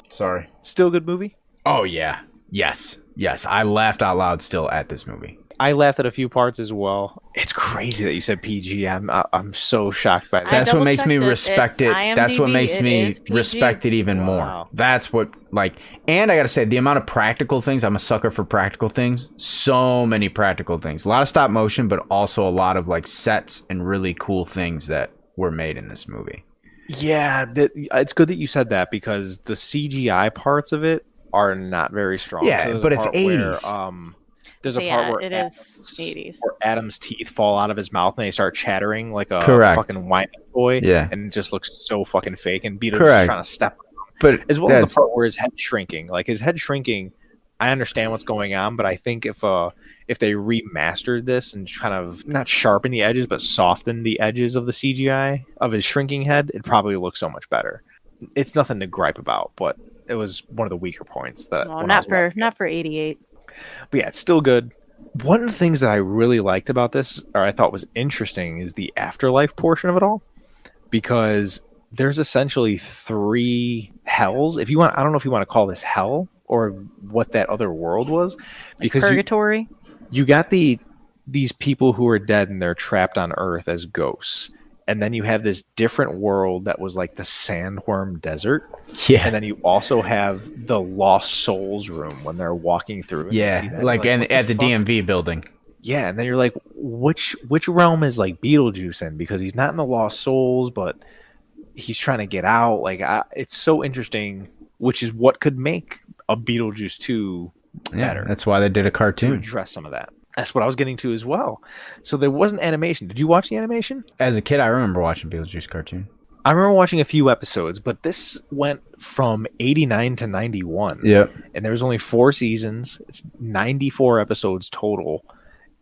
Sorry. Still a good movie? Oh, yeah. Yes. I laughed out loud still at this movie. I laughed at a few parts as well. It's crazy that you said PG. I'm so shocked by that. That's what makes me double-checked it. respect it. It's That's what IMDb. makes It me is PG. respect it even more. That's what, like, and I gotta say, the amount of practical things, I'm a sucker for practical things. So many practical things. A lot of stop motion, but also a lot of, like, sets and really cool things that were made in this movie. Yeah, it's good that you said that because the CGI parts of it are not very strong. Yeah, So but it's 80s. There's a part where it is 80s. where Adam's teeth fall out of his mouth and they start chattering like a Correct. fucking whining toy. Yeah. And it just looks so fucking fake. And Beetlejuice Correct. is trying to step on him. But As well as the part where his head shrinking. Like his head shrinking, I understand what's going on, but I think if they remastered this and kind of not sharpen the edges but soften the edges of the CGI of his shrinking head, it'd probably look so much better. It's nothing to gripe about, but it was one of the weaker points that Well, when I was not for 88. But yeah, it's still good. One of the things that I really liked about this, or I thought was interesting, is the afterlife portion of it all, because there's essentially 3 hells. If you want, I don't know if you want to call this hell or what that other world was, because Purgatory. you got these people who are dead and they're trapped on Earth as ghosts. And then you have this different world that was like the Sandworm Desert. yeah. And then you also have the Lost Souls room when they're walking through. And you see Yeah, that, like you're and what at the fuck? DMV building. Yeah, and then you're like, which realm is like Beetlejuice in? Because he's not in the Lost Souls, but he's trying to get out. Like, it's so interesting, which is what could make a Beetlejuice 2 better. That's why they did a To cartoon. address some of that. That's what I was getting to as well. So there wasn't animation. Did you watch the animation? As a kid, I remember watching Beetlejuice cartoon. I remember watching a few episodes, but this went from 89 to 91. Yep. And there was only 4 seasons. It's 94 episodes total.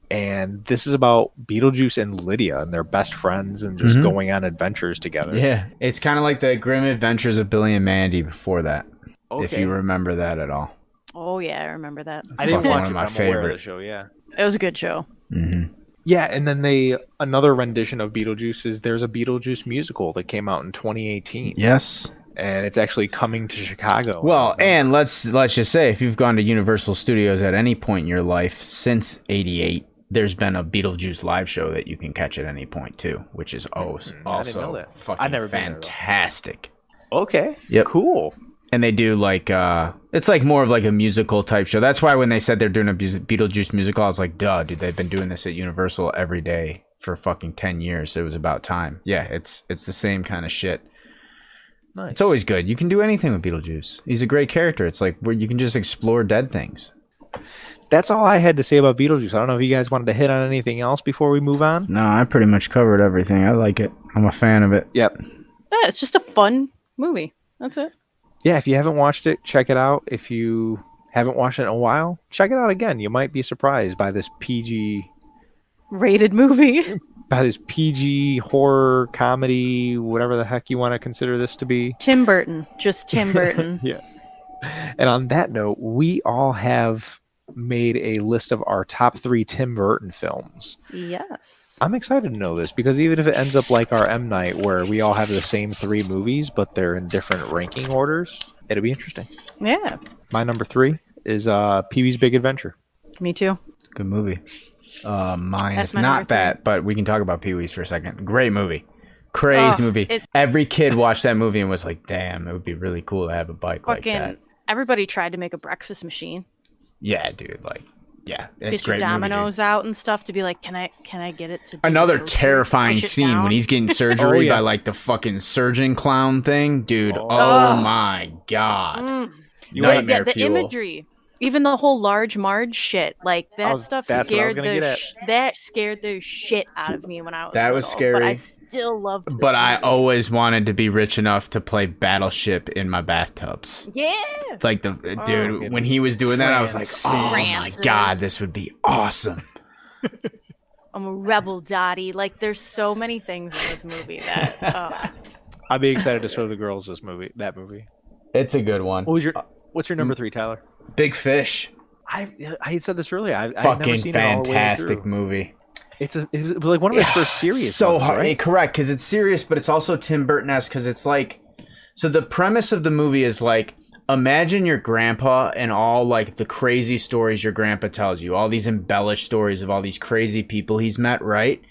And this is about Beetlejuice and Lydia and their best friends and just going on adventures together. Yeah, it's kind of like the Grim Adventures of Billy and Mandy before that. If Okay. you remember that at all. Oh yeah, I remember that. I didn't Fucking watch one of it, my but I'm aware of favorite. the show, yeah. It was a good show. Mm-hmm. Yeah, and then another rendition of Beetlejuice is there's a Beetlejuice musical that came out in 2018. Yes. And it's actually coming to Chicago. Well, and let's just say, if you've gone to Universal Studios at any point in your life since '88, there's been a Beetlejuice live show that you can catch at any point too, which is I didn't know also that. fucking I've never been there, though. fantastic. Okay. Yep. Cool. And they do like it's like more of like a musical type show. That's why when they said they're doing a Beetlejuice musical, I was like, duh, dude, they've been doing this at Universal every day for fucking 10 years. It was about time. Yeah, it's the same kind of shit. Nice. It's always good. You can do anything with Beetlejuice. He's a great character. It's like where you can just explore dead things. That's all I had to say about Beetlejuice. I don't know if you guys wanted to hit on anything else before we move on. No, I pretty much covered everything. I like it. I'm a fan of it. Yep. Yeah, it's just a fun movie. That's it. Yeah, if you haven't watched it, check it out. If you haven't watched it in a while, check it out again. You might be surprised by this PG Rated movie. horror comedy, whatever the heck you want to consider this to be. Tim Burton. Just Tim Burton. Yeah. And on that note, we all have made a list of our top 3 Tim Burton films. Yes. I'm excited to know this because even if it ends up like our M. Night where we all have the same 3 movies, but they're in different ranking orders, it'll be interesting. Yeah. My number 3 is Pee-wee's Big Adventure. Me too. Good movie. Mine That's is my not number 3. that, but we can talk about Pee-wee's for a second. Great movie. Crazy Oh, movie. Every kid watched that movie and was like, damn, it would be really cool to have a bike like Fucking that. everybody tried to make a breakfast machine. Yeah, dude. Like, yeah. It's Get your great dominoes movie, out and stuff to be like, can I get it to dude. Another go through, terrifying push it scene down? when he's getting surgery yeah. by like the fucking surgeon clown thing. Dude, Oh. oh my God. Mm. Nightmare the fuel. imagery, even the whole large Marge shit, like that stuff that's what I was scared gonna get at. that scared the shit out of me when I was That was little, but I scary. still loved this But I movie. always wanted to be rich enough to play Battleship in my bathtubs. Yeah. Like the dude, when he was doing that, I was like, "Oh my Francis. God, this would be awesome." I'm a rebel, Dottie. Like, there's so many things in this movie that. I'd be excited to show the girls that movie. It's a good one. What's your number 3, Tyler? Big Fish. I had said this earlier. I've never Fucking seen it all the way fantastic through. movie. It was like one of his first serious. So ones, hard, right? correct, because it's serious, but it's also Tim Burton-esque because it's like. So the premise of the movie is like, imagine your grandpa and all like the crazy stories your grandpa tells you, all these embellished stories of all these crazy people he's met, right?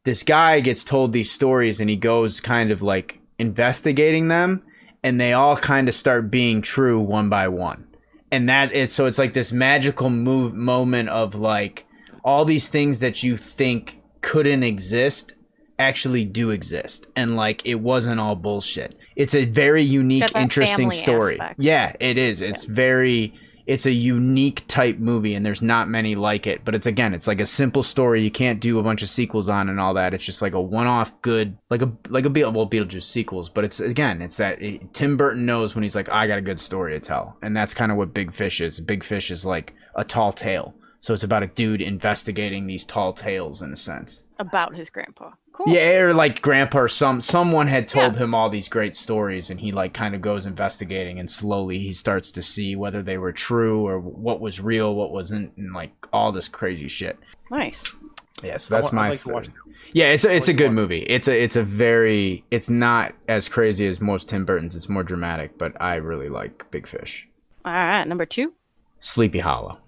This guy gets told these stories and he goes kind of like investigating them, and they all kind of start being true one by one. And it's like this magical moment of like all these things that you think couldn't exist actually do exist, and like it wasn't all bullshit. It's a very unique, interesting story. Aspect. Yeah, it is. It's a unique type movie, and there's not many like it. But it's like a simple story you can't do a bunch of sequels on and all that. It's just like a one-off good, Beetlejuice sequels. But it's that Tim Burton knows when he's like, I got a good story to tell, and that's kind of what Big Fish is. Big Fish is like a tall tale, so it's about a dude investigating these tall tales in a sense. About his grandpa. Cool. Yeah, or like grandpa or someone had told him all these great stories, and he like kind of goes investigating, and slowly he starts to see whether they were true or what was real, what wasn't, and like all this crazy shit. Nice. Yeah, so that's my yeah, it's a good movie. It's not as crazy as most Tim Burton's. It's more dramatic, but I really like Big Fish. All right, number 2. Sleepy Hollow.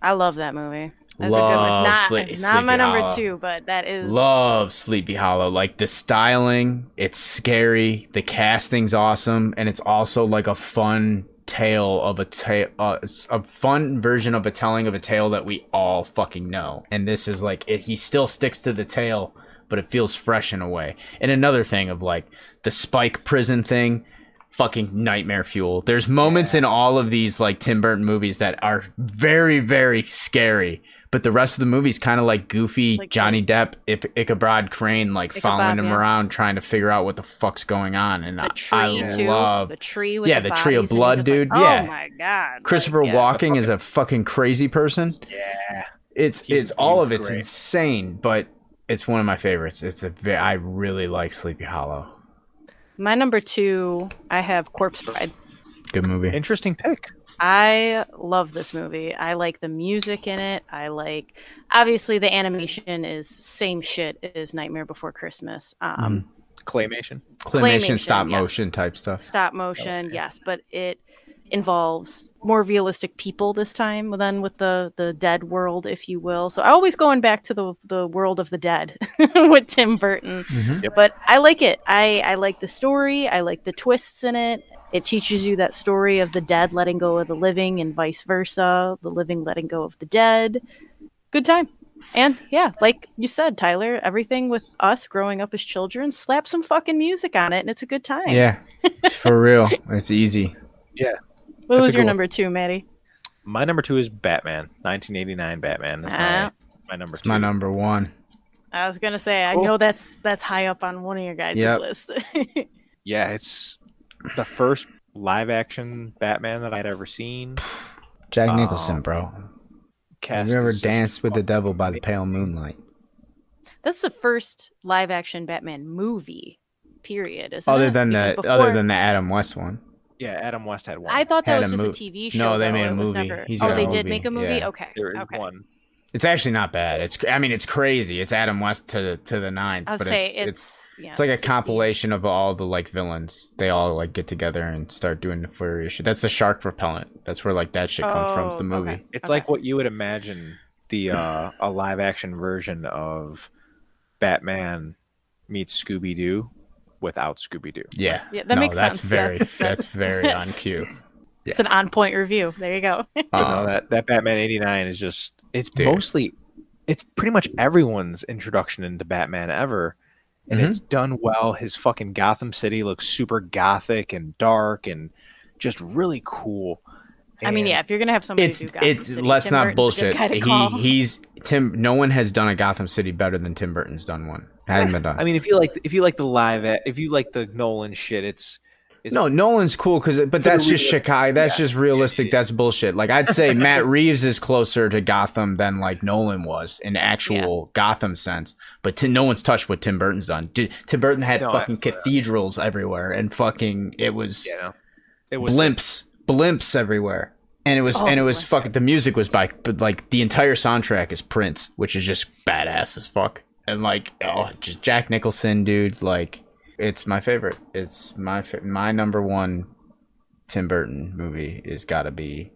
I love that movie. That's a good one. It's not my number 2, but that is. Love Sleepy Hollow. Like the styling, it's scary. The casting's awesome, and it's also like a fun tale of a fun version of a telling of a tale that we all fucking know. And this is like he still sticks to the tale, but it feels fresh in a way. And another thing of like the Spike prison thing. Fucking nightmare fuel. There's moments in all of these like Tim Burton movies that are very, very scary, but the rest of the movie's kind of like goofy, like Johnny Depp, Ichabod Crane, like following him around trying to figure out what the fuck's going on. And I love the tree with the tree of blood, dude. Like, oh my god, Christopher Walken is a fucking crazy person. Yeah, it's all of it's insane, but it's one of my favorites. I really like Sleepy Hollow. My number 2, I have Corpse Bride. Good movie. Interesting pick. I love this movie. I like the music in it. Obviously the animation is same shit as Nightmare Before Christmas. Claymation, stop motion type stuff. Stop motion, yes, but it involves more realistic people this time than with the dead world, if you will. So I always going back to the world of the dead with Tim Burton. Mm-hmm. Yep. But I like it. I like the story. I like the twists in it. It teaches you that story of the dead letting go of the living and vice versa, the living letting go of the dead. Good time. And yeah, like you said, Tyler, everything with us growing up as children, slap some fucking music on it and it's a good time. Yeah, for real. It's easy. Yeah. What was your number 2, Maddie? My number 2 is Batman. 1989 Batman is my number 2. It's my number 1. I was gonna say, I know that's high up on one of your guys' list. Yeah, it's the first live action Batman that I'd ever seen. Jack Nicholson, bro. Have you ever danced with the devil by the pale moonlight? That's the first live action Batman movie, period. Other than the Adam West one. Yeah, Adam West had one. I thought that was just a TV show. No, they made a movie. They did make a movie? Yeah. Okay. There is one. It's actually not bad. It's crazy. It's Adam West to the nines, but it's like a 60s compilation of all the like villains. They all like get together and start doing the furious shit. That's the shark repellent. That's where like that shit comes from. It's the movie. Okay. It's like what you would imagine a live action version of Batman meets Scooby-Doo without Scooby-Doo. Yeah, that makes sense. That's very on cue. It's an on-point review. There you go. That Batman 89 is just it's pretty much everyone's introduction into Batman ever, and it's done well. His fucking Gotham City looks super gothic and dark and just really cool. And I mean, yeah, if you're gonna have somebody do Gotham City, let's Tim not Burton's bullshit. He's Tim. No one has done a Gotham City better than Tim Burton's done one. Hadn't been done. I mean, if you like the Nolan shit, no, Nolan's cool but that's just Chicago. That's just realistic. Yeah. That's bullshit. Like I'd say Matt Reeves is closer to Gotham than like Nolan was in actual Gotham sense. But no one's touched what Tim Burton's done. Tim Burton had fucking cathedrals everywhere and fucking it was blimps everywhere. And it was Oh, fucking, the music was by, but like the entire soundtrack is Prince, which is just badass as fuck. And like, just Jack Nicholson, dude, like, it's my favorite. It's my number one Tim Burton movie is gotta be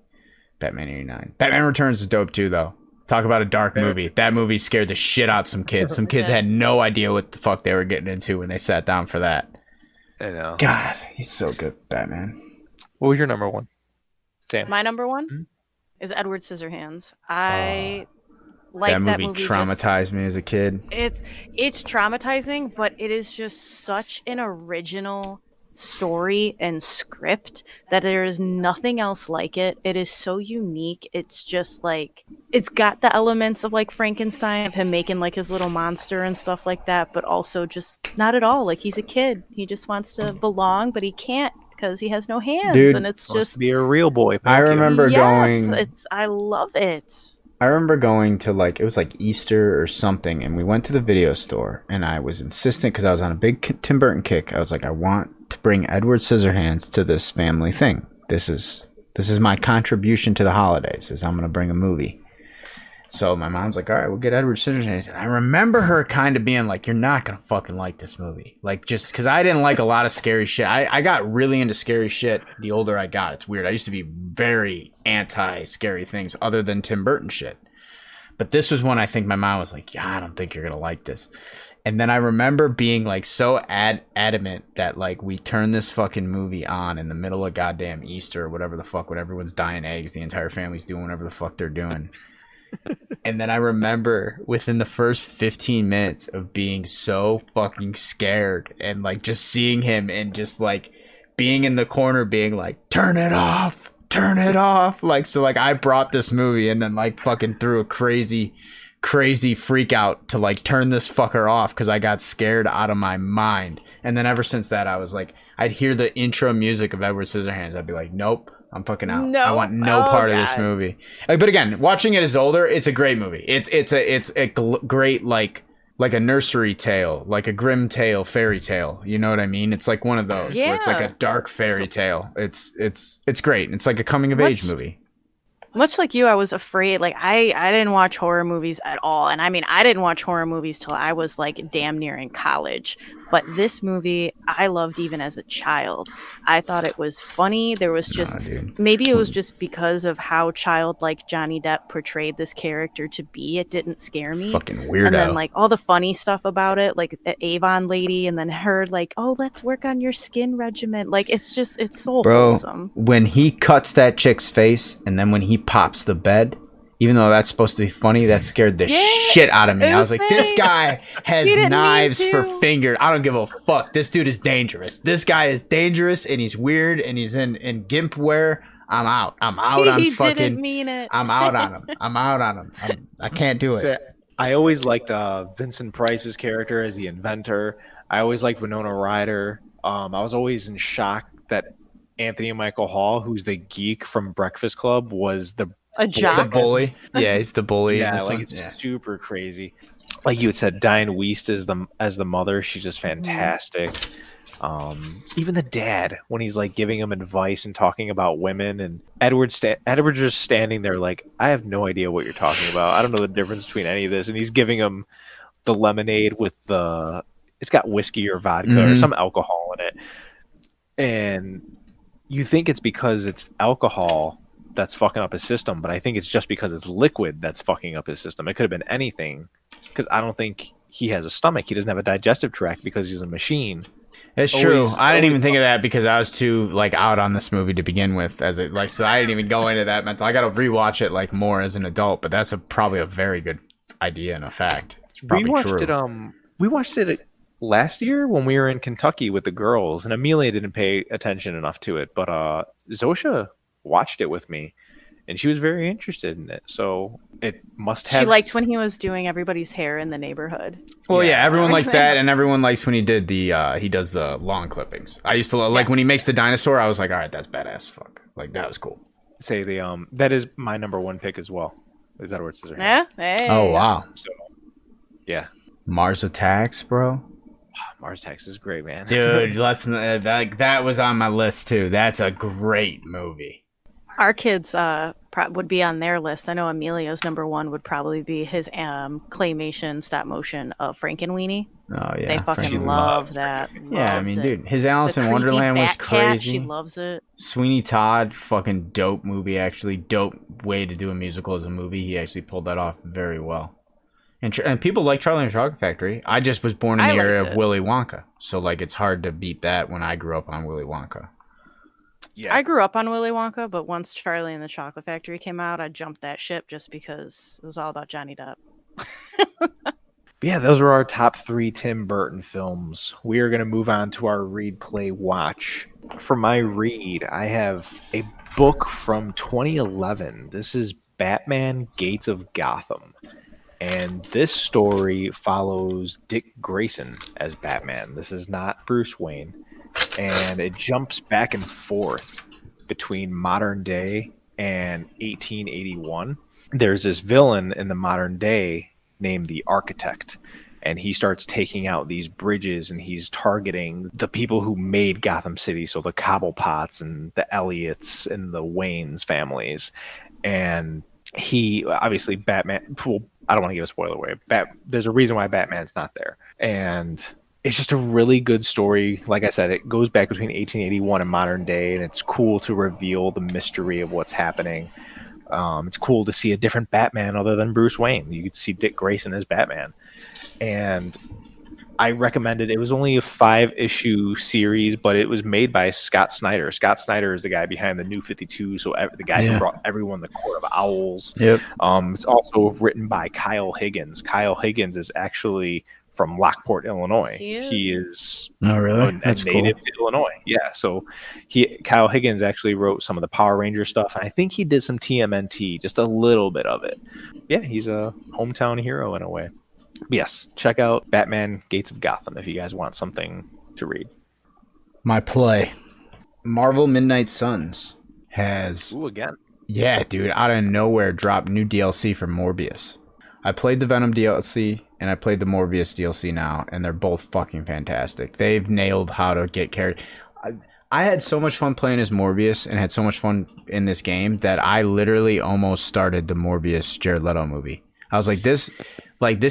Batman 89. Batman Returns is dope too, though. Talk about a dark movie. That movie scared the shit out of some kids. Some kids had no idea what the fuck they were getting into when they sat down for that. I know. God, he's so good, Batman. What was your number one? Sam. My number one is Edward Scissorhands. I like that movie. movie Traumatized me as a kid. It's traumatizing, but it is just such an original story and script that there is nothing else like it. It is so unique. It's just like, it's got the elements of like Frankenstein, of him making like his little monster and stuff like that, but also just not at all. Like, he's a kid. He just wants to belong, but he can't because he has no hands. Dude, and it's Must just be a real boy. I remember going. I love it. I remember going to like, it was like Easter or something, and we went to the video store, and I was insistent because I was on a big Tim Burton kick. I was like, I want to bring Edward Scissorhands to this family thing. This is my contribution to the holidays, is I'm going to bring a movie. So my mom's like, all right, we'll get Edward Scissorhands. And I remember her kind of being like, you're not going to fucking like this movie. Like, just because I didn't like a lot of scary shit. I got really into scary shit the older I got. It's weird. I used to be very anti-scary things other than Tim Burton shit. But this was when I think my mom was like, yeah, I don't think you're going to like this. And then I remember being like so adamant that like we turned this fucking movie on in the middle of goddamn Easter or whatever the fuck, when everyone's dying eggs, the entire family's doing whatever the fuck they're doing. And then I remember within the first 15 minutes of being so fucking scared and like just seeing him and just like being in the corner being like, turn it off. Like, so like I brought this movie and then like fucking threw a crazy freak out to like turn this fucker off because I got scared out of my mind. And then ever since that, I was like, I'd hear the intro music of Edward Scissorhands. I'd be like, nope. I'm fucking out. No. I want no part of this movie. But again, watching it as older, it's a great movie. It's a great like a nursery tale, like a grim tale, fairy tale. You know what I mean? It's like one of those where it's like a dark fairy tale. It's great. It's like a coming of age movie. Much like you, I was afraid. Like, I didn't watch horror movies at all. And I mean, I didn't watch horror movies till I was like damn near in college. But this movie, I loved even as a child. I thought it was funny. There was just, maybe it was just because of how childlike Johnny Depp portrayed this character to be. It didn't scare me. Fucking weirdo. And then like all the funny stuff about it, like the Avon lady, and then her like, oh, let's work on your skin regimen. Like, it's so wholesome. When he cuts that chick's face and then when he pops the bed, even though that's supposed to be funny, that scared the shit out of me. I was like, this guy has knives for fingers. I don't give a fuck. This dude is dangerous. This guy is dangerous and he's weird and he's in gimp wear. I'm out. I'm out on fucking. Didn't mean it. I'm out on him. I can't do it. So, I always liked Vincent Price's character as the inventor. I always liked Winona Ryder. I was always in shock that Anthony Michael Hall, who's the geek from Breakfast Club, was the bully. Yeah, he's the bully. Yeah, like it's super crazy. Like you had said, Diane Wiest as the mother, she's just fantastic. Even the dad, when he's like giving him advice and talking about women, and Edward's just standing there like, I have no idea what you're talking about. I don't know the difference between any of this, and he's giving him the lemonade with it's got whiskey or vodka or some alcohol in it, and you think it's because it's alcohol that's fucking up his system, but I think it's just because it's liquid that's fucking up his system. It could have been anything, because I don't think he has a stomach. He doesn't have a digestive tract because he's a machine. It's true. I didn't even think of that because I was too like out on this movie to begin with, so I didn't even go into that mental. I got to rewatch it like more as an adult, but that's probably a very good idea and a fact. It's probably true. We watched it last year when we were in Kentucky with the girls, and Amelia didn't pay attention enough to it, but Zosha watched it with me, and she was very interested in it. So it must have. She liked when he was doing everybody's hair in the neighborhood. Well, yeah, everyone likes that, and everyone likes when he did he does the lawn clippings. I used to like when he makes the dinosaur. I was like, all right, that's badass. Fuck, like that was cool. Say that is my number one pick as well. Is that word scissors? Yeah. Hey. Oh wow. So yeah, Mars Attacks, bro. Mars Attacks is great, man. Dude, that was on my list too. That's a great movie. Our kids would be on their list. I know Emilio's number one would probably be his claymation stop motion of Frankenweenie. Oh yeah, They fucking She love loves that. yeah. I Loves mean, it. dude, his The Alice in creepy Wonderland was bat cat, she crazy. loves it. Sweeney Todd, fucking dope movie. Actually, dope way to do a musical as a movie. He actually pulled that off very well. And people like Charlie and the Chocolate Factory. I just was born in the era of Willy Wonka, so like it's hard to beat that when I grew up on Willy Wonka. Yeah. I grew up on Willy Wonka, but once Charlie and the Chocolate Factory came out, I jumped that ship just because it was all about Johnny Depp. Yeah, those are our top 3 Tim Burton films. We are going to move on to our read, play, watch. For my read, I have a book from 2011. This is Batman Gates of Gotham. And this story follows Dick Grayson as Batman. This is not Bruce Wayne. And it jumps back and forth between modern day and 1881. There's this villain in the modern day named the Architect, and he starts taking out these bridges, and he's targeting the people who made Gotham City, so the Cobblepots and the Elliots and the Waynes families. And he obviously Batman. Well, I don't want to give a spoiler away. There's a reason why Batman's not there, and it's just a really good story. Like I said, it goes back between 1881 and modern day, and it's cool to reveal the mystery of what's happening. It's cool to see a different Batman other than Bruce Wayne. You could see Dick Grayson as Batman, and I recommend it. It was only a 5-issue series, but it was made by Scott Snyder. Scott Snyder is the guy behind the New 52, so the guy who brought everyone the Court of Owls. Yep. It's also written by Kyle Higgins. Kyle Higgins is actually from Lockport, Illinois. He is oh, really? a That's native cool. to Illinois. Yeah, so Kyle Higgins actually wrote some of the Power Ranger stuff, and I think he did some TMNT, just a little bit of it. Yeah, he's a hometown hero in a way. Yes, check out Batman Gates of Gotham if you guys want something to read. My play, Marvel Midnight Suns has Again. Yeah, dude, out of nowhere dropped new DLC for Morbius. I played the Venom DLC and I played the Morbius DLC now, and they're both fucking fantastic. They've nailed how to get carried. I had so much fun playing as Morbius and had so much fun in this game that I literally almost started the Morbius Jared Leto movie. I was like, this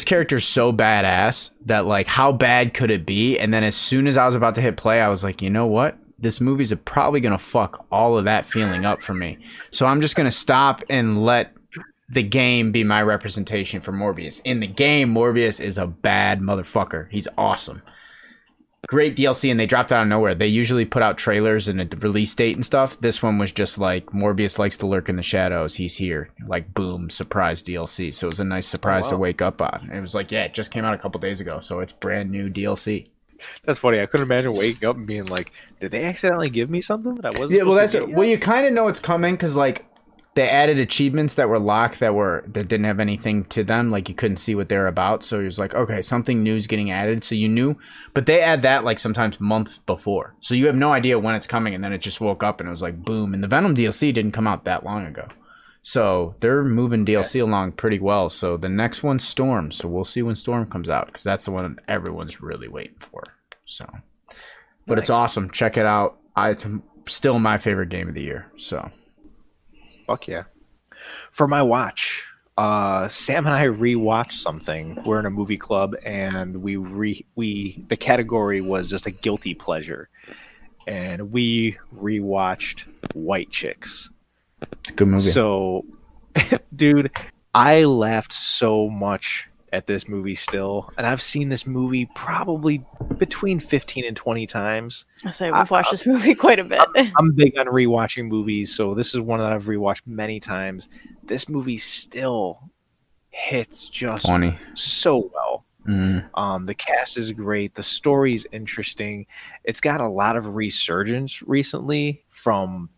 character's so badass that like, how bad could it be? And then as soon as I was about to hit play, I was like, you know what? This movie's probably going to fuck all of that feeling up for me. So I'm just going to stop and let the game be my representation for Morbius. In the game, Morbius is a bad motherfucker. He's awesome. Great DLC, and they dropped out of nowhere. They usually put out trailers and a release date and stuff. This one was just like, Morbius likes to lurk in the shadows. He's here. Like, boom, surprise DLC. So it was a nice surprise to wake up on. It was like, yeah, it just came out a couple days ago, so it's brand new DLC. That's funny. I couldn't imagine waking up and being like, did they accidentally give me something that I wasn't? Yeah, well, you kind of know it's coming because like they added achievements that were locked that didn't have anything to them. Like you couldn't see what they're about. So it was like, okay, something new is getting added. So you knew, but they add that like sometimes months before. So you have no idea when it's coming. And then it just woke up and it was like, boom. And the Venom DLC didn't come out that long ago. So they're moving DLC along pretty well. So the next one's Storm. So we'll see when Storm comes out because that's the one everyone's really waiting for. So, but It's awesome. Check it out. It's still my favorite game of the year. So. Fuck yeah. For my watch, Sam and I rewatched something. We're in a movie club, and the category was just a guilty pleasure, and we rewatched White Chicks. It's a good movie. So, dude, I laughed so much at this movie still, and I've seen this movie probably between 15 and 20 times. I say we've watched this movie quite a bit. I'm big on rewatching movies, so this is one that I've rewatched many times. This movie still hits just funny so well. The cast is great. The story is interesting. It's got a lot of resurgence recently from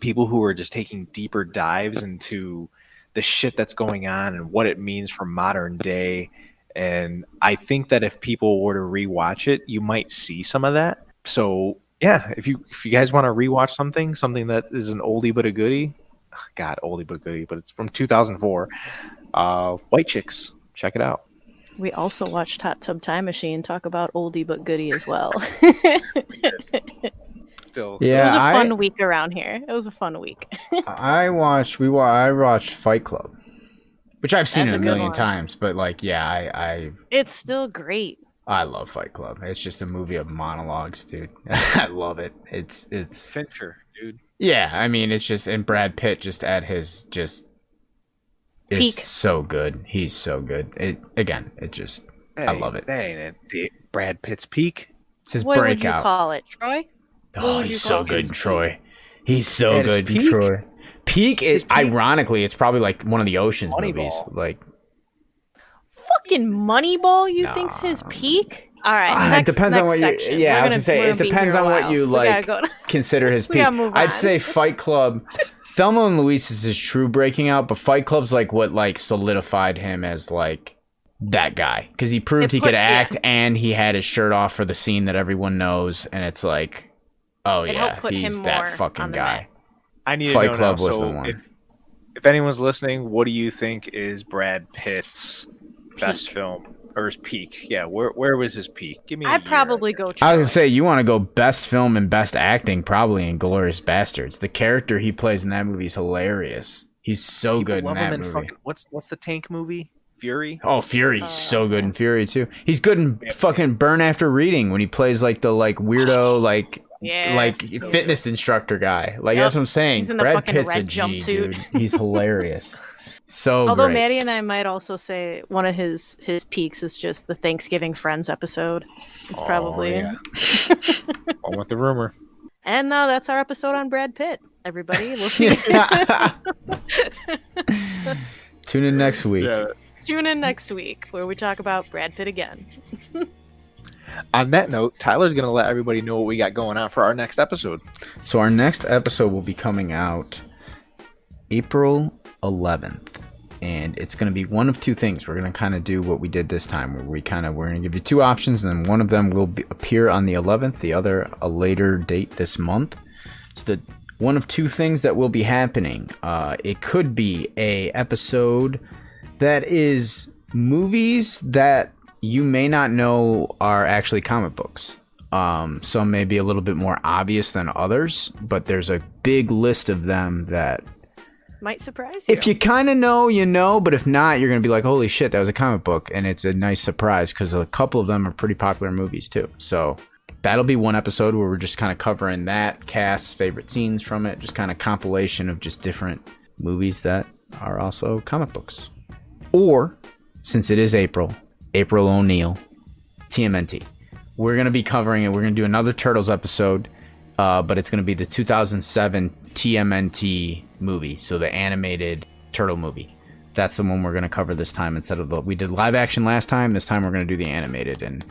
people who are just taking deeper dives into the shit that's going on and what it means for modern day. And I think that if people were to rewatch it, you might see some of that. So yeah, if you guys want to rewatch something that is an oldie but a goodie, God, oldie but goodie, but it's from 2004. White Chicks, check it out. We also watched Hot Tub Time Machine talk about oldie but goodie as well. still. Yeah. It was a fun week around here. It was a fun week. I watched Fight Club, which I've seen That's a a good million one. times, but like, yeah, It's still great. I love Fight Club. It's just a movie of monologues, dude. I love it. It's Fincher, dude. yeah. I mean, it's just, and Brad Pitt just at his just is Peak. so good. He's so good. I love it. That ain't it. Brad Pitt's peak. It's his What would you breakout. call it, Troy? What Oh, would you he's so call good his in peak? Troy. He's so At his good in peak? Troy. Peak is, peak? ironically, it's probably like one of the Ocean's Moneyball. movies. Like, Fucking Moneyball, you think's his peak? All right. it depends on what section. you. Yeah, We're I was gonna say we're it be depends here a on what while. you We like gotta go. consider his We peak. gotta move I'd on. say Fight Club. Thelma and Louise is his true breaking out, but Fight Club's like what like solidified him as like that guy because he proved he could act and he had his shirt off for the scene that everyone knows, and it's like, oh It yeah, helped put he's him that more fucking on the guy. map. I need Fight to know Club now. was So the one. If anyone's listening, what do you think is Brad Pitt's best film or his peak? Yeah, where was his peak? Give me. I'd probably go. I was Troy. gonna say you want to go best film and best acting, probably in Glorious Bastards. The character he plays in that movie is hilarious. He's so good in that movie. What's the tank movie? Fury. Oh, Fury, he's so good in Fury too. He's good in fucking Burn After Reading when he plays like the like weirdo like fitness instructor guy. Like that's what I'm saying. He's in the Brad fucking Pitt's a red G, jumpsuit. dude. He's hilarious. So Although great. Maddie and I might also say one of his peaks is just the Thanksgiving Friends episode. It's probably yeah. On with the rumor. And that's our episode on Brad Pitt. Everybody, we'll see. Tune in next week. Yeah. Tune in next week where we talk about Brad Pitt again. On that note, Tyler's going to let everybody know what we got going on for our next episode. So our next episode will be coming out April 11th. And it's going to be one of two things. We're going to kind of do what we did this time, where we're going to give you two options, and then one of them will appear on the 11th, the other a later date this month. So the one of two things that will be happening. It could be a episode that is movies that you may not know are actually comic books. Some may be a little bit more obvious than others, but there's a big list of them that might surprise you. if you kind of know, you know, but if not, you're going to be like, holy shit, that was a comic book. And it's a nice surprise because a couple of them are pretty popular movies too. So that'll be one episode where we're just kind of covering that, cast's favorite scenes from it, just kind of compilation of just different movies that are also comic books. Or, since it is April O'Neil, TMNT. We're going to be covering it. We're going to do another Turtles episode, but it's going to be the 2007 TMNT movie, so the animated turtle movie. That's the one we're going to cover this time instead of we did live action last time. This time we're going to do the animated, and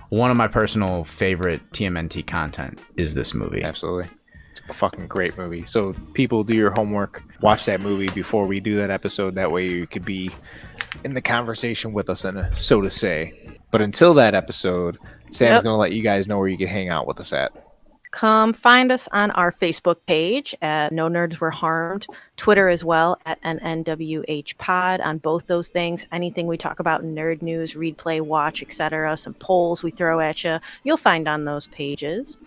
one of my personal favorite TMNT content is this movie. Absolutely. It's a fucking great movie. So people, do your homework. Watch that movie before we do that episode. That way you could be in the conversation with us, so to say. But until that episode, Sam's going to let you guys know where you can hang out with us at. Come find us on our Facebook page at No Nerds Were Harmed, Twitter as well at NNWH Pod. On both those things, anything we talk about, nerd news, read, play, watch, etc., some polls we throw at you, you'll find on those pages.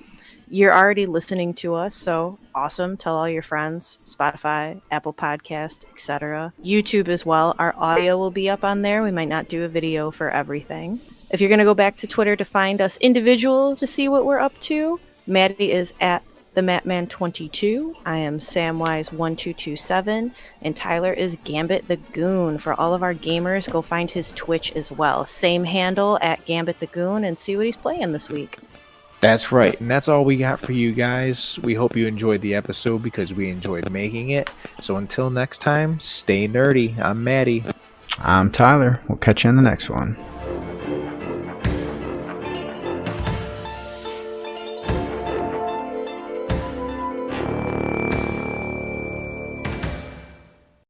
You're already listening to us, so awesome. Tell all your friends. Spotify, Apple Podcast, etc. YouTube as well. Our audio will be up on there. We might not do a video for everything. If you're going to go back to Twitter to find us individual to see what we're up to, Maddie is at the Matman22. I am Samwise1227, and Tyler is Gambit the Goon. For all of our gamers, go find his Twitch as well. Same handle at Gambit the Goon, and see what he's playing this week. That's right, and that's all we got for you guys. We hope you enjoyed the episode because we enjoyed making it. So until next time, stay nerdy. I'm Maddie. I'm Tyler. We'll catch you in the next one.